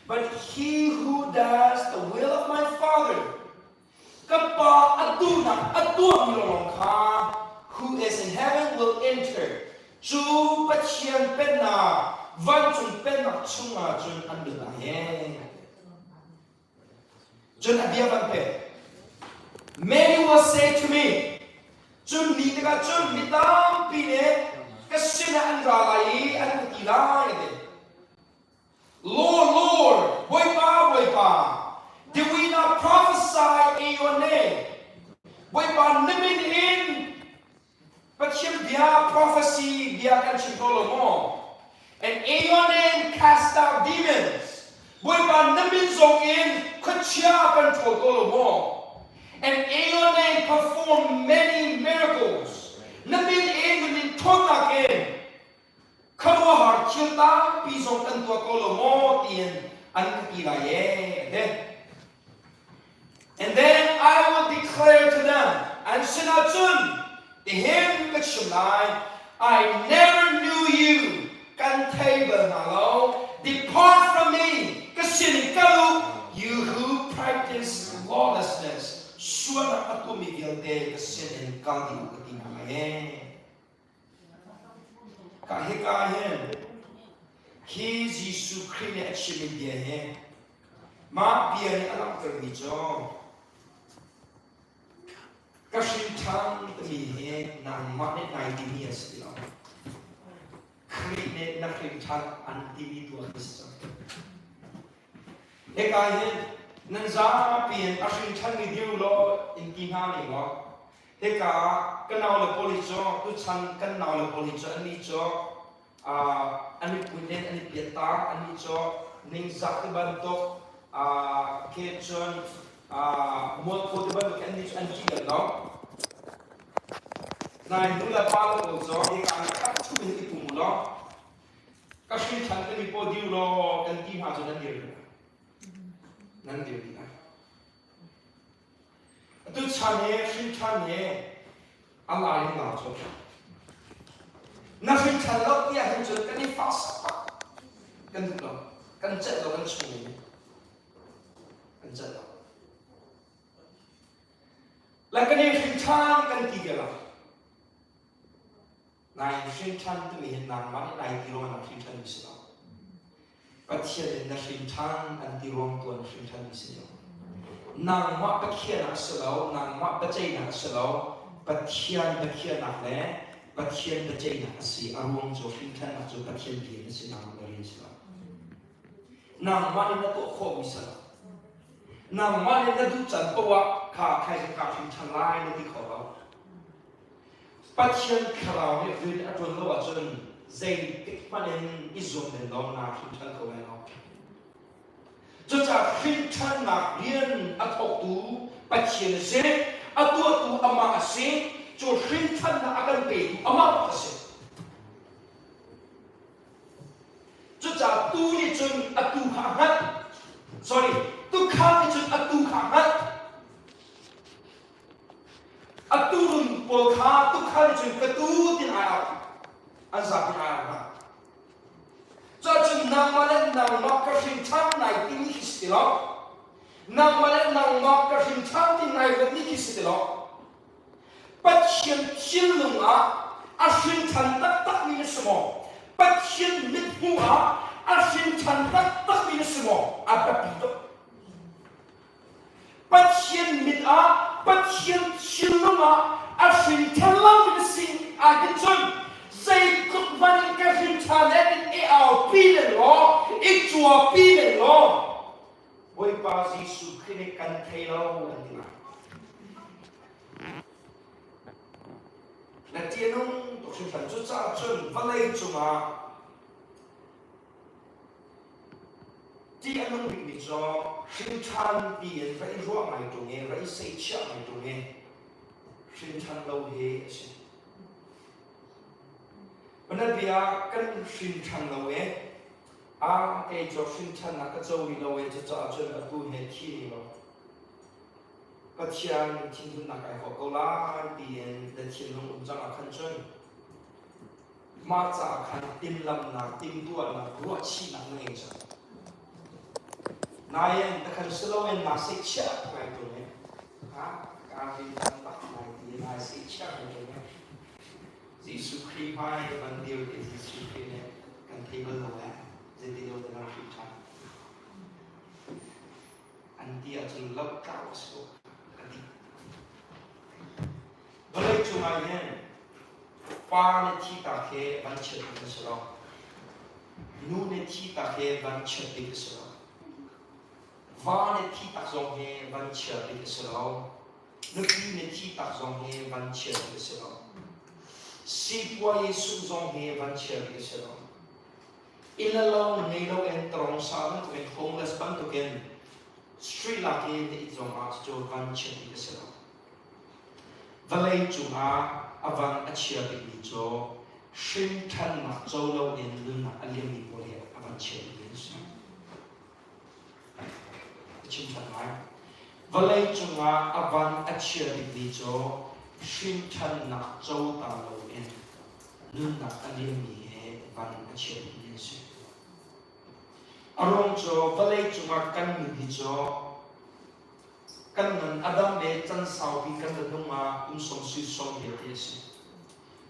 But he who does the will of my Father, kapa aduna adun longkha, who is in heaven will enter. Chu pathian penna van chung penna chunga chun anduna he. Chun abia van pe. Many will say to me, chun mitaka chun mitam pine kasina andralai anutila ide. Lord, Lord, boipa, did we not prophesy in your name? Boipa nimin in, but him dia prophecy dia kan chikolomo. And in your name cast out demons. Boipa nimin zong in, kachia kan chikolomo. And in your name perform many miracles. Nimin in, nimin tonak in. Kamu harus cinta pisong tentua kolomo tien angkilaye. And then I will declare to them, and sinatun, to him kachulai, I never knew you. Kanteba nalo, depart from me, kasinikalu, you who practice lawlessness. Suara atumigil de kasin kaldi katinamaye. Kahikahin, He's Jesus Christ actually there. Ma biar alam terbijo. Kasih tang terbihe nang makne nai dini asilo. Krine nak rintan individualis. Hikahin, nanza biar kasih tang video lo intihan lo. Heka kenal le poliso, tu chan kenal le poliso ani jo, ani punen ani pieta ani jo, ning zak bantok, kejon, mot pot bantok ani jo ani jo no. Nah, nula palo jo, heka anak tu bini pumulo, kasih chan keni podiu lo kanti hajo nandir. Tu chane, shin chane, Allah yang ngau. Na shin chan lo dia hin chun kan ni fast, kan tu lo, kan jet lo kan chung, kan jet lo. Lakan ni shin chan kan tiga lo. Nai shin chan tu mi hin nang mana nai tiro na shin chan misi lo. Patiya na shin chan kan tiro tuan shin chan misi lo. Nang mak pakian nak selaw, nang mak bacai nak selaw, patian nak le, patian bacai nak si arwang jo fintan nak jo patian dia si nang dari selaw. Nang mak ni nak kau misal, nang mak ni nak ducan bawa kai fintan lain nanti kau. Patian kalau ni duit adun lo ajon zain tikmanin izom dan lo nak fintan kau ni. Jika fintan nak rian atau tu pasien se atau tu ama se, jo fintan nak akan pergi ama se. Jika tu ni jun atu hangat, sorry, tu kau ni jun atu hangat, atu run polka tu kau ni jun ketu tin ayat, ansar tin ayat. Jadi nang malet nang mak kesintan naik tinggi kisilo, nang malet nang mak kesintan tinggi naik tinggi kisilo. Pasien cilunga, asin cantak minus semua. Pasien mithuha, asin cantak minus semua. Apa itu? Pasien mitah, pasien cilunga, asin telang minus sing agen. Say good money kasih challengeเอาปีเลยหรออีกจัวปีเลยหรอไว้ปาจิสุขึ้นกันเทเราอันนี้นะและที่นู้นตัวฉันทำจุดจ้าจนวันเลยจุมาที่อันนู้นวิ่งดิจ่อฉันทันเปลี่ยนไปรั่วใหม่ตรงนี้ไปเสียเชื่อใหม่ตรงนี้ฉันทันเราเหี้ยวันนั้นพี่อากันชินชันเราเองเอจอชินชันนักเจ้าวิเราเองจะจ่าจนตัวเฮที่เราก็เชียร์ทิ้งทุนนักไอ้ของเกาหลีเปลี่ยนแต่ทิ้งลงอุจจาระขันจนมาจากขันติมลำนักติมตัวนักรัวชีนักเองจ้ะ Nayan takkan selawen nasi cak lagi tu ni, kami nampak lagi nasi cak lagi ni. Yesus Kristus yang dia Yesus Kristus ni kan table lawan, jadi dia dalam kita. Andi akan lepas masuk. Boleh cuma yang pa ni kita ke bancet ke selau, nu ni kita ke bancet ke selau. Va ne thi tak zong he van chia ke selo nu pi ne thi tak zong he van chia ke selo si kwa yesu zong he van chia ke selo ila lo nei lo en trong sa na to homeless ban to ken street la ke ne zong a jo van chia ke selo valai chu avan a chia ke ni jo shin than na zo lo en lu na aliam ni po le avan chia ke selo chim chan mai valai chunga avan achia di cho shin chan na chou ta lo en nun na aliam ni he van achia di se arong cho valai chunga kan ni di cho kan nan adam le chan sau bi kan da numa som si som ye te se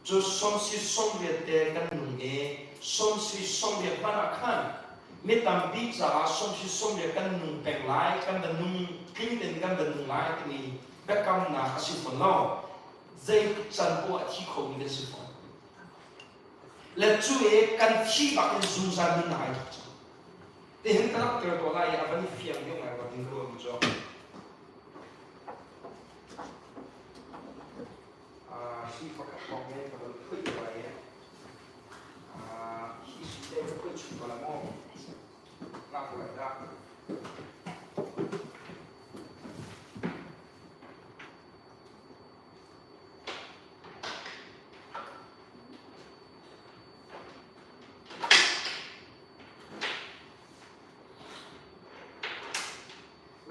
cho som si som ye te kan nu e som si som ye bana khan metam big sa som si som ye kan nung pek lai kan da nung king den kan da nung lai ni bekam na asi fon lo zai chan po thi kho ni si fon le chu e kan thi ba kan zu sa ni na ai te hen ta ter to lai a bani fiam yo ngai ba ding ro ni jo si fa ka ko me ka ba khu ba ye si si te ko chu ba la mo not like that.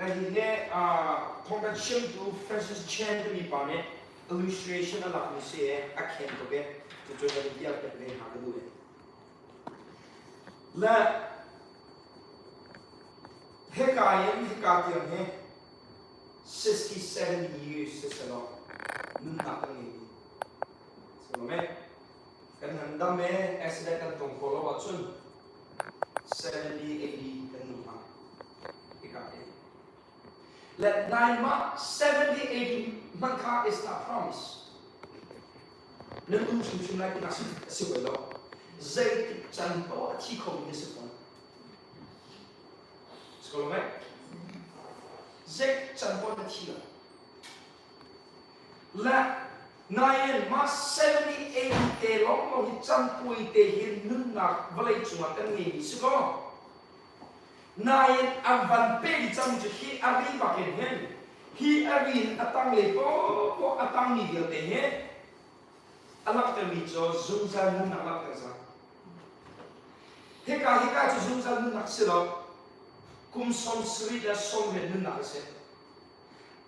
Lagi ni, thongkan chim tu Francis Chan tu ni pane illustration ala ni se akhir tu be tu tu jadi dia tak boleh hal tu. La Hekayam hekatiam he 67 years sesalo nun nakang ni so me kan handam me accident kan tong kolo watsun 70 80 kan nuha hekatiam let 9 months 70 80 mangka is not promise nun sum lai na si welo zai chan po chi khom ni se Kalau mai, zek chan pon ti la nayen mas 78 te long lo hi chan pui te hin nun na valai chunga kan ngi si ko nayen avan pe di chang ju hi ari ba ken hen hi ari atang le po atang ni dio te he alak te mi jo zum za nun na lak ta za heka chu zum za nun nak si lo kum som sri da som le nun na se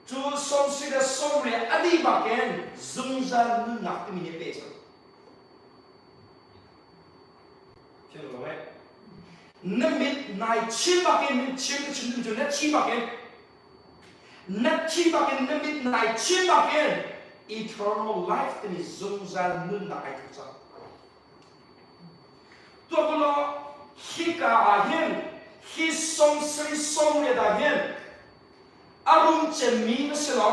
chu som sri da som le adi ba ken zum za nun na mi ne pe sa chelo mai namit nai chim ba ken chim chim ju na chim ba ken na chim ba ken namit nai chim ba ken eternal life ni zum za nun na ai ta to bolo hika ahin He som sri som le da hen arum chen mi na se lo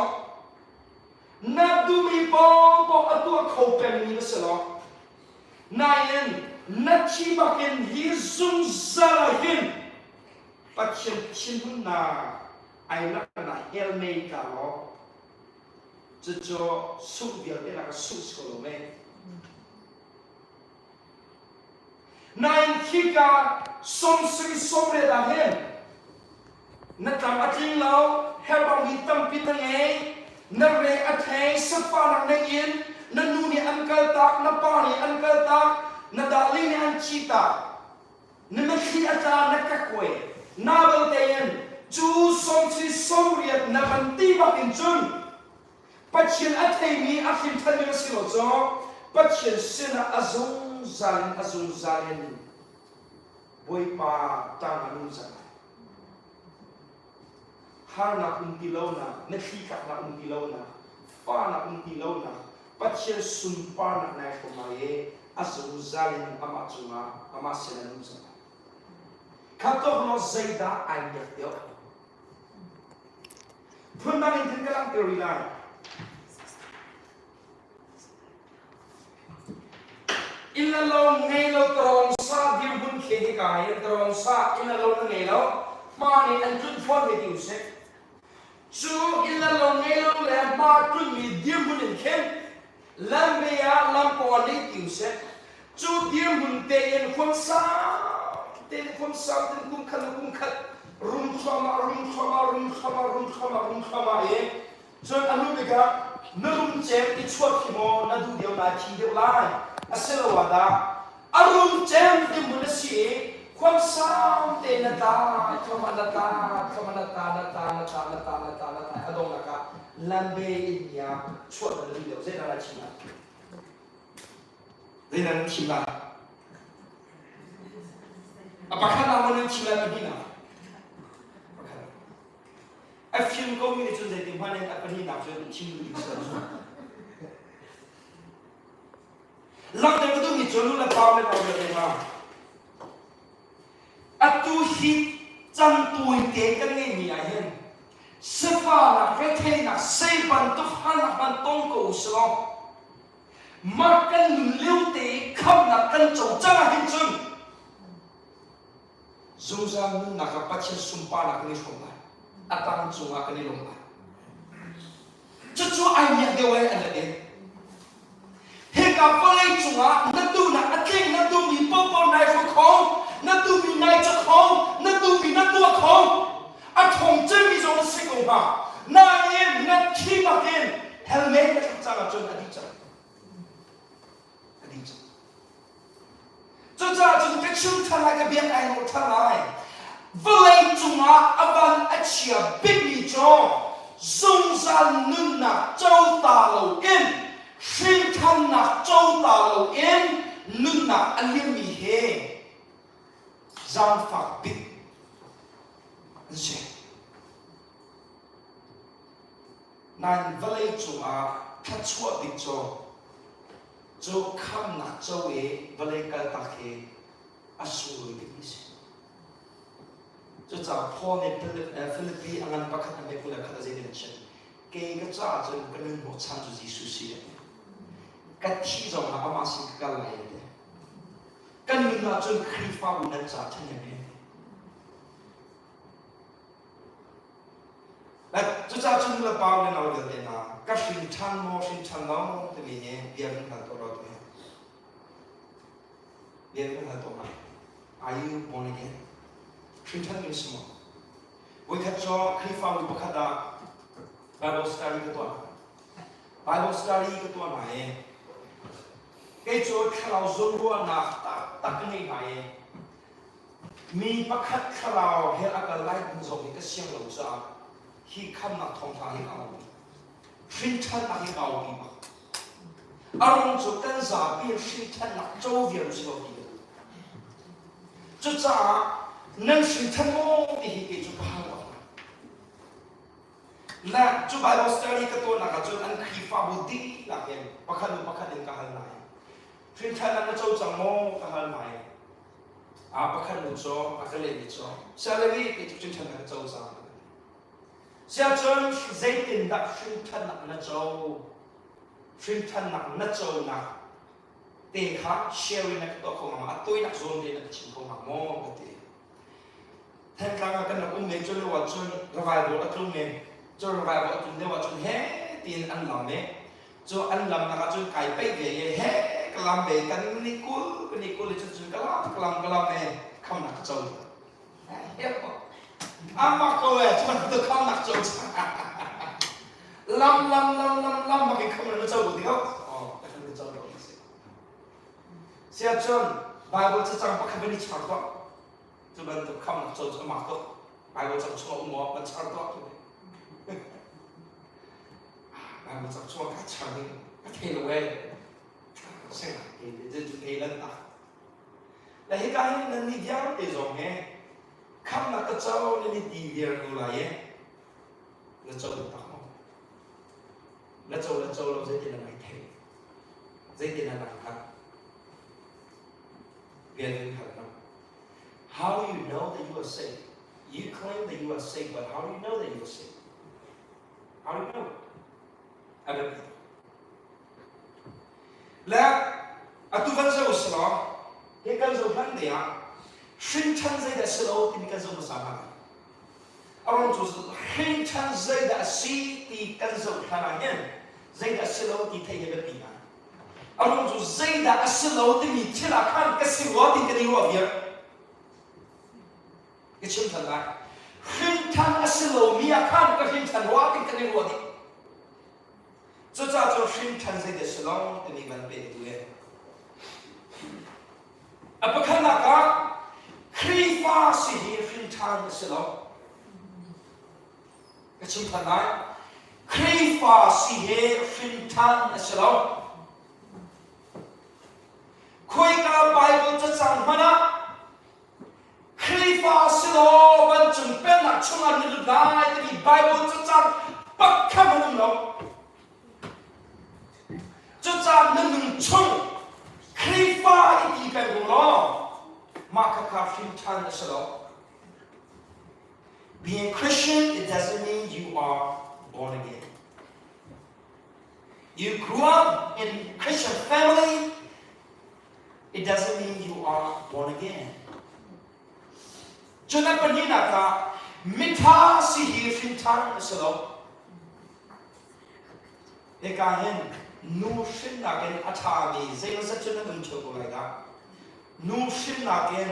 na du mi bo atu kho pen mi na se lo na yen na chi ba ken hi zum za la hen pa chen chin na ai na hel me ka lo zu jo su bia de la su sko lo me nine hika som sri som le da hen na tam ating lo hebang hitam pitang e na re athay sa panang na in na nuni angkal tak na pani angkal tak na dali ni an chita na makhi ata na kakwe na baltayen chu som sri som riat na banti bakin chun patchen athay mi akhim thalmi silo jo patchen sina azung zalin boy pa tang anu zalin har na tilo na thi ka na tilo na pa na tilo na patchen sun pa na nai ko mai asu zalin ama chunga ama senan sa katok no zaida ai yo fundamental kalang theory line illa lo ngay lo tron sa dir bun khe ka ya tron sa illa lo ngay lo ma ni an tun phone with you se chu illa lo ngay lo le ma tun mi dir bun khen lam me ya lam ko ni you se chu dir bun te en khon sa ten kum khat rum khama e chon anu be ga narum chem I chot khimo na du deu na thi deu lai aselawada arum chem ti mun si khom sam te na ta adong ka lambe ya chot na du deu zena la china zena china apakah namanya china medina film kau ini tu jadi mana yang akan hilang jadi cing di sana. Lalu yang itu ni jolu la power le ma. Atu hit cantuin te kan ni ayen. Sefa na kete na seban tu han ban tong ko slo. Makan liu te kam na kan chong chang hin chun. Zuzan na kapatchen sumpah na kini sekolah. Atang cunga kini lomba. Cucu ayah dewa ada deh. Hingga boleh cunga, nadu nak ating nadu mi popo nai fukong, nadu mi nai cakong, nadu mi nadu akong. Atong jemi zong sikong ha. Naen nak kimakin helmet nak cakap cun adicam. Cucu cun kecil tanah kebiak ayah tanah. Vlei chunga aban achia bigli cho zung zan nun na châu ta lo in shin than na châu ta lo in nun na alim mi he zan fa big je nan vlei chunga tha chua big cho châu kham na châu e vlei kal ta ke asu big niจะพ่อในฟิลิปปินส์อันนั้นประคัตไม่พูดแล้วเขาจะเรียนเช่นเกี่ยวกับจ้าจนกันนึกหมดชั้นจุดที่สุดสิกันที่จงหาอามาสิกกันเลยกันนึกมาจนครีฟ้าบุญนั้นจ้าท่านยังไงและจ้าจนเราเปล่าเนี่ยเราเดินนะก็สินชันโมสินชันน้องตัวนี้เนี่ยเบียร์กันตัวเราตัวนี้เบียร์กันตัวไหนอายุปนเนี่ยThree times semua. We kacau krifa we berkata Bible study ketua. Bible study ketua nae. Kacau kalau zonua nak tak kena nae. Mi pakat kalau hel akan lain zong ni kesian lalu sah. Hi kam nak thong thang hi kau. Three times nak hi kau ni mak. Arong tu kan sah biar three times nak jauh biar sebab dia. Cuca năng sinh thân mô thì hiện chụp hàng đó là chụp Bible study cái tôi là cái chỗ anh khi pha bút đi là cái bắc khăn đến cả hàng này sinh thân là cái chỗ chẳng mô cả hàng này bắc khăn một chỗ cái lệ một chỗ sau này cái sinh thân là cái chỗ sao sau chân dây tiền đặt sinh thân là cái chỗ sinh thân là cái chỗ nào để khác sharing cái đó không mà tôi đặt zone để là chính không mà mô cái Thang kang akan nak umeh cun lewat cun revival atau umeh cun revival atau lewat cun he tin an lam cun an lam nak cun kai pai ge he kelam be kan nikul cun kelam kau nak cun apa kau cun tu kau nak cun lam bagi kau nak cun betul oh tak nak cun siap cun Bible cecang pakai bini cakap tu bantu kamu nak cakap mak tu, Bible cakap cuma umur baca tu, Bible cakap cuma kacang ni, kacang lewe, saya jadi helan tak. Lalu kaya nanti dia bezong kamu nak kacau ni dia mulai là châu được tao không là châu lâu dây tiền là mày thề dây tiền là mày thật về đến thật không. How do you know that you are saved? You claim that you are saved, but how do you know that you are saved? How do you know? Adam. Là tu văn dâu sờ cái căn dâu hắn đấy à, sinh chân dây đã sờ thì căn dâu nó sao hả? Ông chủ sinh chân dây đã si thì căn dâu khá là nhẹ, dây đã sờ thì thấy cái gì à? Ông chủ dây đã sờ thì mình chỉ là khăn cái sờ thì cái điều gì vậy? Cái chim thần lại, sinh chân sờ mi khăn cái sinh chân hóa thì cái điều gì? Cho sinh chân dây đã sờ thì mình vẫn biết được. Apakah nakah krifa sihir fintan selo kecimpan lain krifa sihir fintan selo koi ka Bible cecang mana krifa selo bancung penak cungan nilai tapi Bible cecang pakam manum lo cecang nenung cung krifa iti kan lo maka kafir tan asalo. Being Christian, it doesn't mean you are born again. You grew up in Christian family, it doesn't mean you are born again. Cho nên phần như là cả mitha sihir tan asalo. Để cả hen nu sinh là cái athami dây nó rất cho nó đừng chịu lại đó nu sinh là cái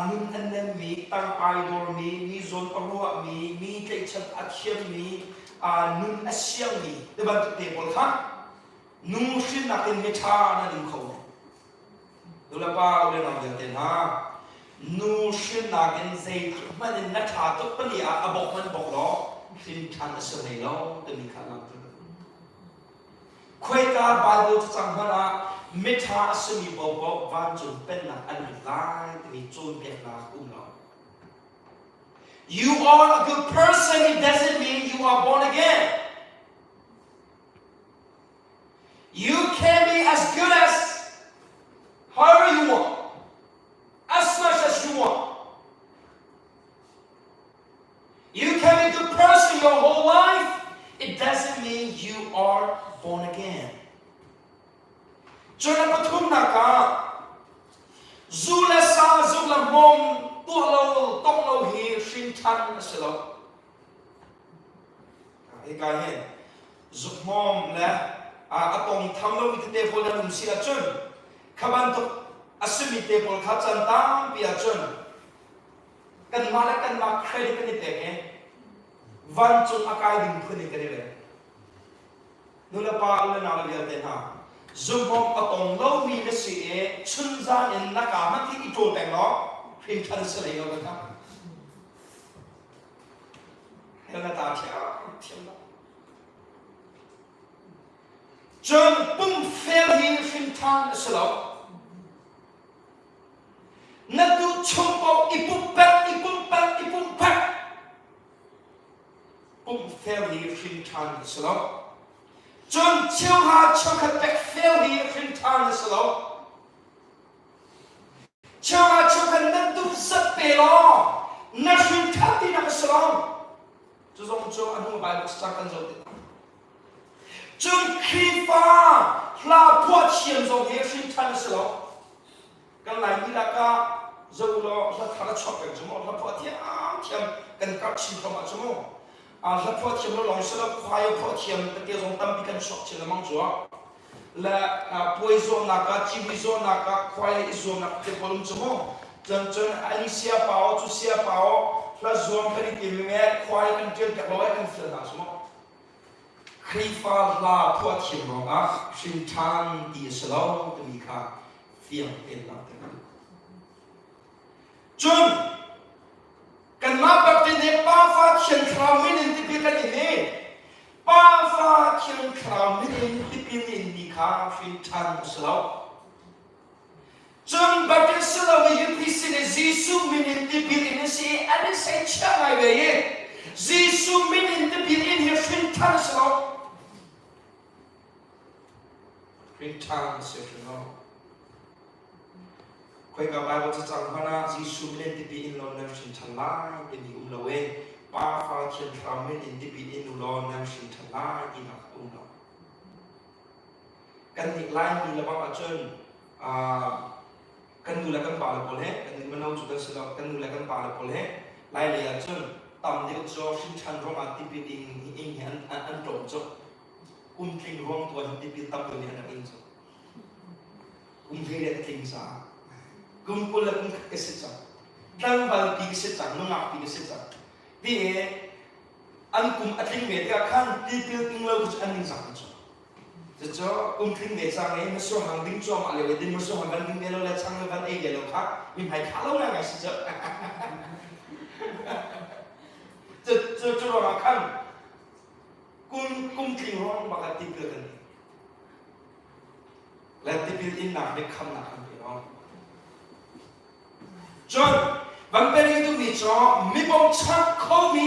nun anh em mi tăng idol mi zon arua mi cái chân achiam mi nun asiang mi để bạn tự tế bol khác nu sinh là cái metha nó đừng khâu đó là ba lên làm việc tiền ha nu sinh là cái dây mà nên nát thà tốt bận đi bọc mình bọc đó sinh thành sự này lo từ mình khả năng khơi cả Bible chẳng hạn là mitha sumi bobo van chun pen na an lai thì chun biết là lo. You are a good person. It doesn't mean you are born again. You can be as good as however you want, as much as you want. You can be a good person your whole life. It doesn't mean you are born again. Cho nên pathum naka zula sa zula mom tua lâu tông lâu hi sinh thanh selo. Cái này giúp mom là atong tham lâu cái tế bol là si là chun. Kaban tu asumi tế bol khát chân tam pi là chun. Kan ma credit cái tế cái van chun akai ding phun cái này. Nula pa ulan na liya ten ha zoom mom atong lo mi na si e chun zan in naka ma ki itol teng lo phin than se le lo ka hela ta thiam lo chun pum fel hi phin than se lo na tu chum po ipum pat pum fel hi phin than se lo John Chilha Chokabek fail here in town salo. Chilha Chokan do Sapelo. Nashun Tapi Nakasalo. To Zong Jo and whom Bible stuck and so. John Krifa La Pochians of here in town salo. Can like Milaka Zolo, La Tara Chopper, Jamo, La Potia, can cut him from a Jamo. La potiam lo long sala khoai potiam te zong tam bi kan shop chela mang chua la poison na ka chimizon na ka khoai izon na te polum chumo chan alicia pao chu sia pao la zon khari ti me khoai kan tel ka loi kan fla na chumo khifa la potiam lo a shin tan di salo te mi kha fiang ten na te chun kan ma bak te pa fa chen khram min ti pi kan ni pa fa chen khram min ti pi ni kha fin tan slo chun bak te slo wi yu pi sin jisu min ti pi ni si an se cha mai ve ye jisu min ti pi ni ท่านสลบชินท่านเสียงน้องคุยกับใบว่าจะจังพนาจีซูเล่นที่ปีอินโลนัมชินทันไลเป็นอีเลเวป้าฟ้าเขียนทำเล่นที่ปีอินโลนัมชินทันไลอีนักเรากันอีกไลน์มีระบาดจนกันดูแลกันป่าละพอลเหกันมันเอาจุดนั้นสลับกันดูแลกันป่าละพอลเหไล่เลยจนตามเด็กจอชินชันร้องที่ปีอินอันตรงจบอุ้มทิ้งร้องตัวที่ปีตั้มตัวนี้อันอินจบอุ้มทิ้งเด็กทิ้งซากุมกุลกุมกษัตริย์ตั้งบาลปีกษัตริย์นุ่งอับปีกษัตริย์พี่อันกุมอัดทิ้งเมตต์ขั้นที่ปีติ้งเราจะอันนิ่งสังจบจะจ่อกุมทิ้งเมตต์สังเองมันส่งหังดิ้งจ่อมาเลยดิ้งมันส่งหังกันดิ้งเมตต์เราเลยช่างกันเองเดี๋ยวครับมีใครขาเราไงสิจ่อจะรอขั้นกุมทิ้งร้องบักติเกิดกันและที่ปีอินหนักเป็นคำหนักพี่น้องจนวันเป็นที่ตัวนี้จ่อมีบงชักเขามี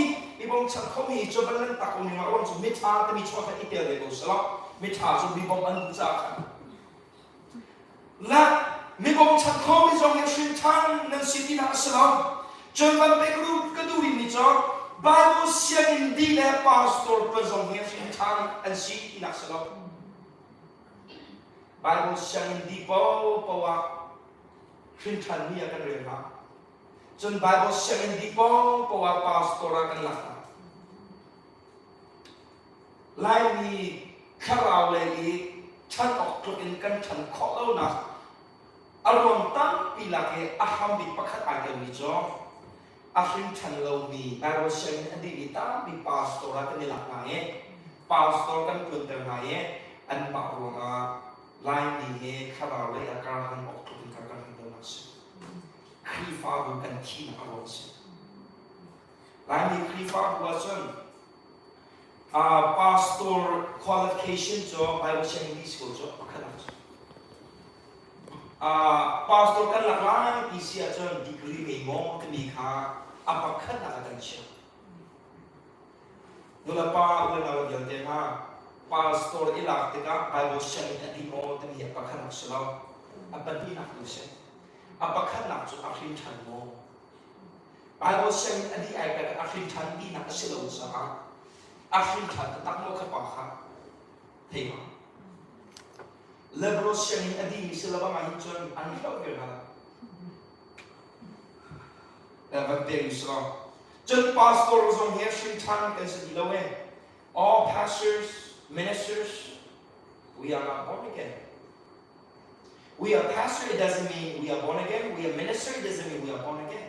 บงชักเขามีจนวันนั้นตักองค์นี้มาวันสุดมิชาแต่มีช่วงที่เดียวเลยก็สลับมิชาจนมีบงอันจ่าขันและมีบงชักเขามีจงยังชินทันนั่นสิ่งที่น่าสลับจนวันเป็นรูปกระดูกนี้จ่อบาบูเสียงดีและพาสตอร์เป็นจงยังชินทันอันสิ่งที่น่าสลับบาบูเสียงดีเพราะว่าชินทันมีอะไรเรื่องฮะจนบาบูเสียงดีเพราะว่าพาสตอร์กันหลักไล่มีข้าเราเลยฉันออกตัวเองกันฉันขอเล่านะอารมณ์ตั้งปีละเกอาหารบิดประคัตอาเกมิจ่ออาหารฉันเรามีบาบูเสียงอันดีตั้งปีพาสตอร์กันหลักไงพาสตอร์กันคนเดิมไงอันมารวมไล่มีข้าเราเลยอาการหันออกตัวเองกันหันเดิมมาสิครีฟ้าบุกันที่นักร้องสิไล่มีครีฟ้าบุกันจนpastor qualification จ่อ Bible study school จ่อประคัตpastor กันหลักล้านปีเสียจน degree ไม่งงก็มีค่าประคัตนักการเชื่อดูแลป้าเวลาเราเดินเดินมา pastor อีหลักติดกับ Bible study อันที่งงก็มีประคัตนักสลาวบันทีนักดูเสียประคัตนักจุดอาชีพฉันงง Bible study อันที่ไอ้แบบอาชีพฉันดีนักสลาวสักอาชีพฉันตั้งโลกขับปากครับเฮ้ยมาเลเวลเชียงอดีตสิลปะมาหินจนอันนี้เราเกิดมาแต่วันเดียวสิลป์จน pastor ทรงเฮียชินทันกันสิเราเอง all pastors ministers we are not born again we are pastor it doesn't mean we are born again we are minister it doesn't mean we are born again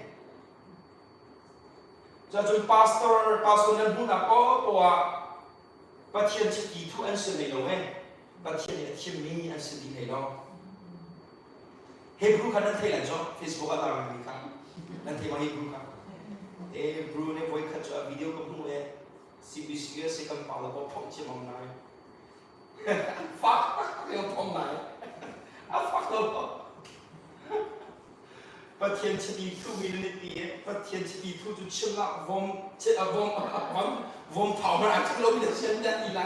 จน pastor นั้นพูดนะก็ตัวประเทศที่ทุกอันสิ่งในโลกประเทศที่มีอันสิ่งในโลกเฮบรูกันนั่นเท่าไหร่จ๊อ Facebook อะไรแบบนี้ครับนั่นเท่าไหร่เฮบรูกันเฮบรูเนี่ยไว้ขัดจากวิดีโอกับผมเนี่ย CBC สิกันเปล่าแล้วก็ท่องเที่ยวมาฟักเรื่องท่องไหนฟักแล้วประเทศที่ทุกมีเรื่องนี้ประเทศที่ทุกจุดเชื่อมวงเชื่อวงเผามันอาจจะลงจะเชื่อมได้ดีนะ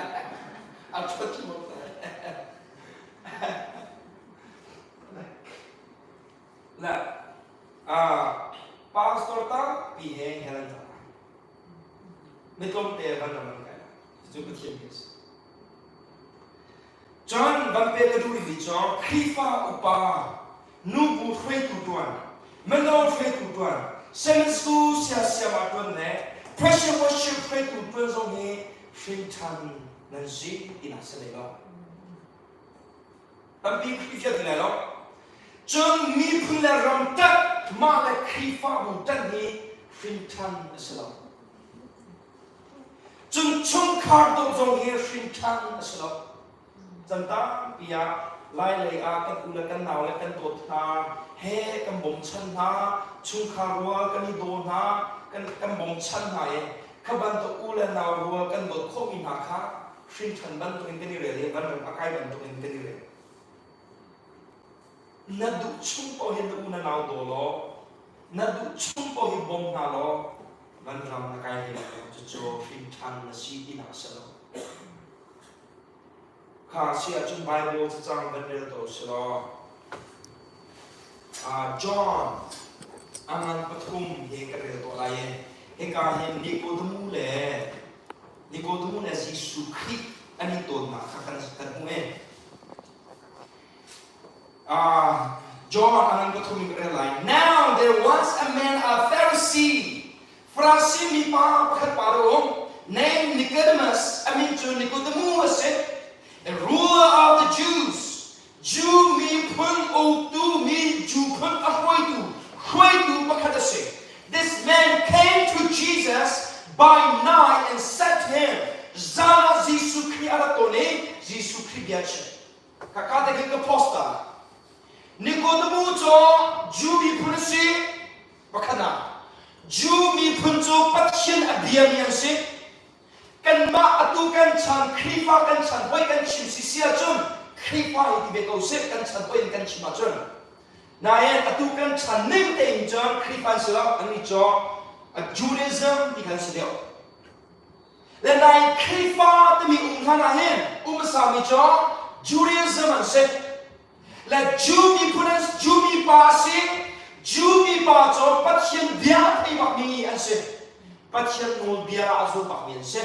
อาจจะที่มันและpastor ตั้งปีเฮงเฮลันต์ไม่ต้องเตะกันนั่นกันจุดประเทศนี้จนวันเป็นฤดูวิจารณ์คริฟ้าอุปานูบูเฟตุตัวนมันเอาเฟตุตัวนเซนส์กูเสียมาตัวเนี่ย pressure worship เฟตุตัวตรงนี้ฟินทันนั่นสิอินาเสเลยแล้วตั้งปีคริสต์เลยแล้วจนมีพลังรำตัดมาเลยคริฟ้าบุตรนี้ฟินทันเสแล้วจนช่วงขาดตรงนี้ฟินทันเสแล้วจันตาปียไล่เลยกันอุลกันหนาวและกันตัวทาเฮกันบ่มชันหาชุงคารัวกันโดนหากันบ่มชันหายขบันตัวอุลหนาวรัวกันโดนโคมินาคาชินชันบันตัวเองกันนี่เลยบันมันอาการบันตัวเองกันนี่เลยนัดดูชุ่มพอเห็นอุลหนาวโดโลนัดดูชุ่มพอเห็นบ่มหนาโลบันรำอาการเห็นจะโจชินชันนาซีอินาเสล ข้าเสียจนไบเบิลจะจังเป็นเรื่องตัวสิลจอห์นอันนั้นปฐมเฮกันเรื่องตัวอะไรเฮกันเห็นนิโคดมูเนี่ยยิสุคริสต์อันนี้ตัวมาข้ากันหูJohn อันนั้นปฐมเรื่องอะไร Now there was a man a Pharisee ฟาริสีมีป้าขัดปารอง named Nicodemus อันนี้จูนิโคดมูเสร็จ a ruler of the Jews Jew มีพึ่งโอตูมีจูพึ่งอร่อยตูประคัดเสร็จ This man came to Jesus by night and said to him ซาลายิสุคริอาราโตเนยิสุคริเบียเชข้าข้าแต่กินกับพอสตานิโคดมูโจจูมีพึ่งสิประคัดนะจูมีพึ่งโจปัจเจียนอเบียมีอันสิกันมาอตุกันฉันครีฟ้ากันฉันไว้กันชิมสิเสียจนครีฟ้าอีกเบกเอาเสกันฉันไว้กันชิมมาจนนายอตุกันฉันนิ่งเต็งจนครีฟ้าเสียอันนี้จ่อจูเดซึมที่กันเสียและนายครีฟ้าที่มีองค์ท่านอาเห็นสามีจ่อจูเดซึมอันเสและจูมีพุทธจูมีปาสิจูมีปาจ่อปัจเจียนเบียร์ที่มักมีอันเสปัจเจียนโนเบียร์อาซุมักมีอันเส